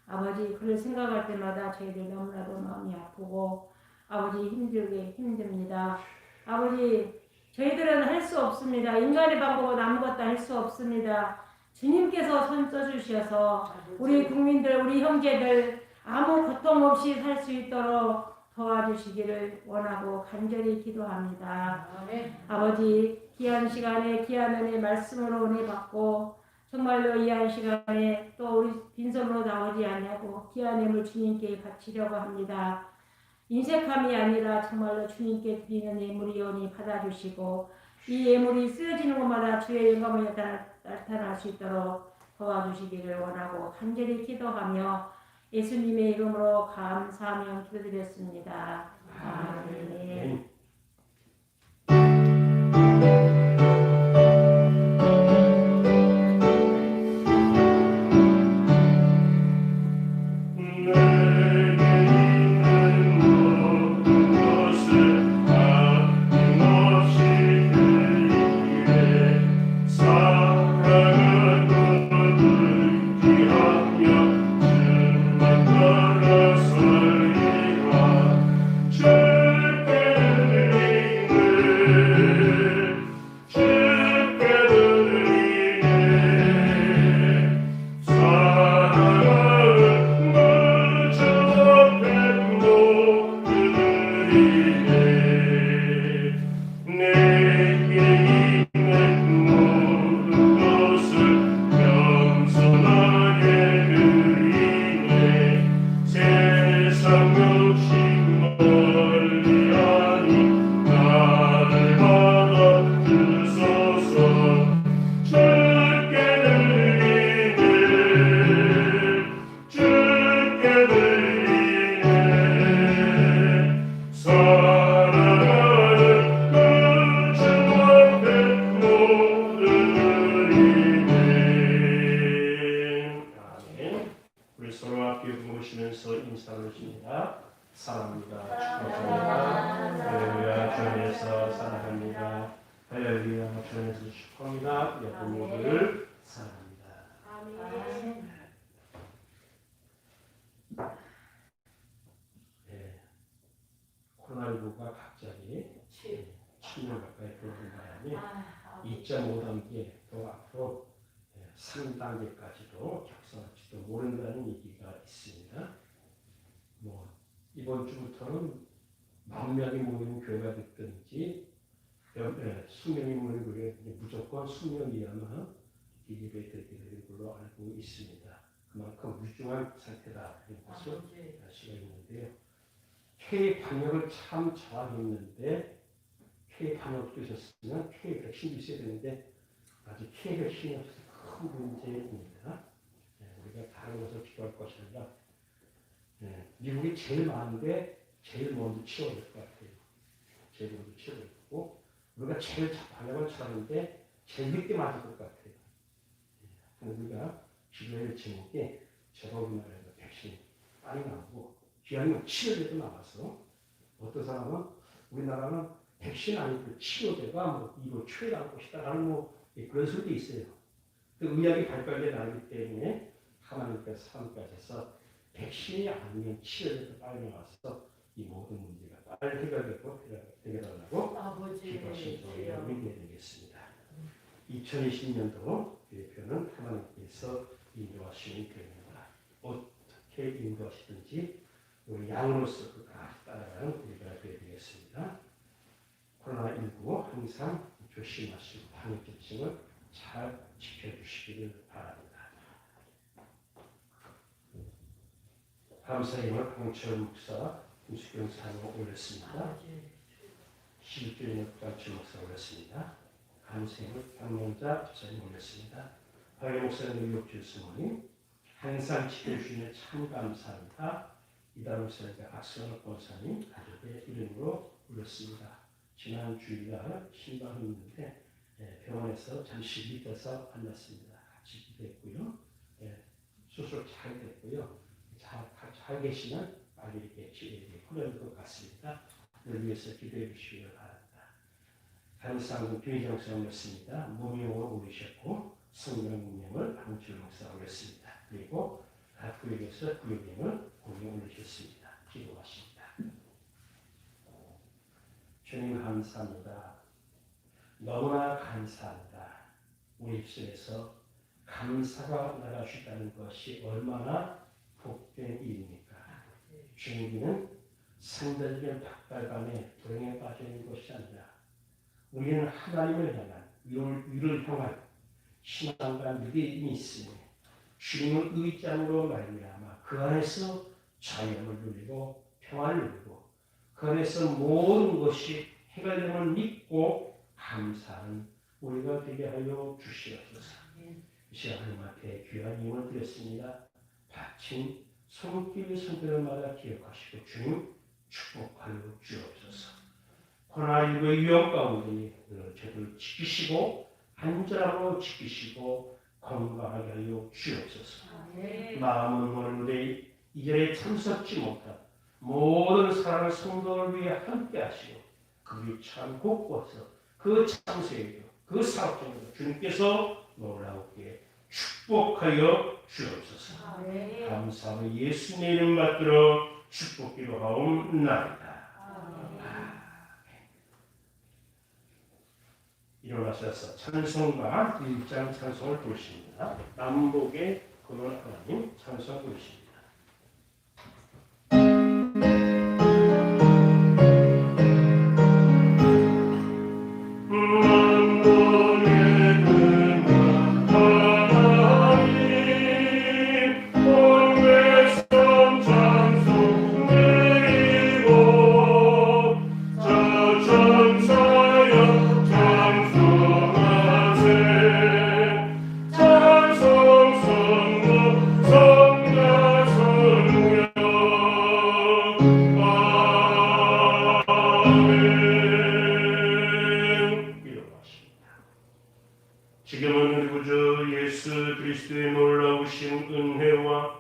아버지 그를 생각할 때마다 저희들 너무나도 마음이 아프고 아버지 힘듭니다. 아버지 저희들은 할 수 없습니다. 인간의 방법은 아무것도 할 수 없습니다. 주님께서 손 써주셔서 우리 국민들 우리 형제들 아무 고통 없이 살 수 있도록 도와주시기를 원하고 간절히 기도합니다. 아버지 귀한 시간에 귀한 은혜 말씀으로 은혜 받고 정말로 이 한 시간에 또 우리 빈손으로 나오지 않냐고 귀한 예물 주님께 바치려고 합니다. 인색함이 아니라 정말로 주님께 드리는 예물이오니 받아주시고 이 예물이 쓰여지는 곳마다 주의 영광을 나타날 수 있도록 도와주시기를 원하고 간절히 기도하며 예수님의 이름으로 감사하며 기도드렸습니다. 아멘. 우리 서로 앞에 모시면서 인사를 하십니다. 사랑합니다. 축복합니다. 할렐루야. 주 안에서 사랑합니다. 할렐루야. 주 안에서 축복합니다. 여러분 모두를 사랑합니다. 아멘. 네. 코로나19가 갑자기 10년 가까이 들어온 바람에 2.5단계 또 앞으로 3단계까지도 격상할지도 모른다는 얘기가 있습니다. 뭐 이번 주부터는 10,000명이 모이는 교회가 됐든지 수명이 모이는 교회 무조건 수명 이하만 예배 드리게 되는 걸로 알고 있습니다. 그만큼 위중한 상태다 이런 것을 알 수가 있는데요. K 방역을 참 잘했는데 K 방역도 있었으면 K 백신도 있어야 되는데 아직 K 백신이 없어서 큰 문제입니다. 우리가 다른 것을 기도할 것이 아니라 미국이 제일 많은데 제일 먼저 치워야 될 것 같아요. 제일 먼저 치워야 되고 우리가 제일 방역을 잘하는데 제일 늦게 맞을 것 같아요. 우리가 기도할 제목에 제가 우리나라에서 백신 빨리 나오고 귀하면 치료제도 나와서 어떤 사람은 우리나라는 백신 아니고 치료제가 뭐 이거 최애라는 것이다라는 뭐 그런 소리도 있어요. 그 의학이 발달돼 나기 때문에 하나님께서 사람까지서 백신이 아니면 치료제도 빨리 나와서 이 모든 문제가 빨리 해결되고 해결하려고 기도하신 저희가 믿게 되겠습니다. 2020년도 대표는 하나님께서 인도하시는 교회입니다. 어떻게 인도하시든지 우리 양으로서 끝까지 따라가는 우리가 되겠습니다. 코로나19 항상 조심하시고 방역 지침을 잘 지켜주시기를 바랍니다. 감사의 강철 목사 김수경 사모 올렸습니다. 11조의 강철 목사 올렸습니다. 감사의 강명자 집사님 올렸습니다. 박영 목사님 의욕주 스모님 항상 지켜주시는 참 감사합니다. 이다름 목사님과 박성혁 권사님 가족의 이름으로 올렸습니다. 지난 주일날 신방이 있는데 병원에서 잠시 밑에서 만났습니다. 같이 기도했고요. 수술 잘 됐고요. 잘 계시면 빨리 이렇게 풀어질 것 같습니다. 늘 위해서 기도해 주시기 바랍니다. 감사하는 교회장성이었습니다. 무명으로 올리셨고 성령 무명을 방출 목사 올렸습니다. 그리고 각 구역에서 구역명을 공명 올리셨습니다. 기도하십니다. 주님 감사합니다. 너무나 감사합니다. 우리 입술에서 감사가 나갈 수 있다는 것이 얼마나 복된 일입니까? 주님은 상대적인 박탈감에 불행에 빠져 있는 것이 아니라 우리는 하나님을 향한 위를 향한 신앙과 믿음이 있으니 주님을 의지함으로 말미암아 그 안에서 자유를 누리고 평안을 누리고 그 안에서 모든 것이 해결됨을 믿고 감사하는 우리가 되게 하여 주시옵소서. 이 시간 하나님 앞에 귀한 힘을 드렸습니다. 바친 손길 손들마다 기억하시고 주님 축복하여 주옵소서. 코로나19의 위험 가운데 저들 지키시고 안전함으로 지키시고 건강하게 하여 주옵소서. 마음은 오는데 이 자리에 참석지 못한 모든 사랑하는 성도를 위해 함께 하시고 그 위참 곳곳에서 그 참새에도 그 사업장에도 주님께서 놀라우게 축복하여 주옵소서. 감사하며 예수님의 이름 받들어 축복 기도하옵나이다. 일어나셔서 찬송가 1장 찬송을 부르십니다. 남북의 근원 하나님 찬송 부르십니다. 지금은 우리 구주 예수 그리스도의 놀라우신 은혜와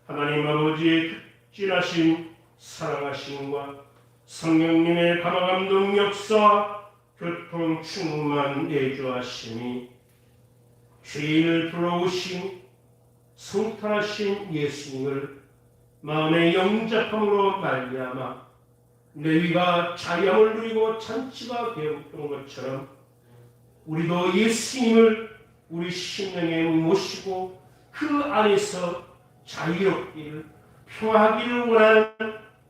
하나님 아버지의 극진하신 사랑하심과 성령님의 감화감동 역사 교통 충만 내주하심이 죄인을 불러오신 성탄하신 예수님을 마음에 영접함으로 말미암아 레위가 자유함을 누리고 잔치가 되었던 것처럼 우리도 예수님을 우리 심령에 모시고 그 안에서 자유롭기를 평화하기를 원하는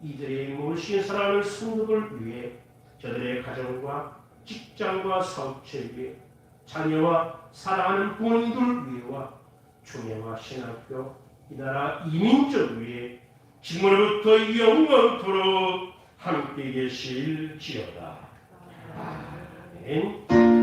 이들의 모르신 사랑하는 성도들 위해 저들의 가정과 직장과 사업체 위해 자녀와 사랑하는 부모님들 위해와 종회와 신학교 이 나라 이민족 위해 지금으로부터 영원토록 함께 계실지어다. 아멘.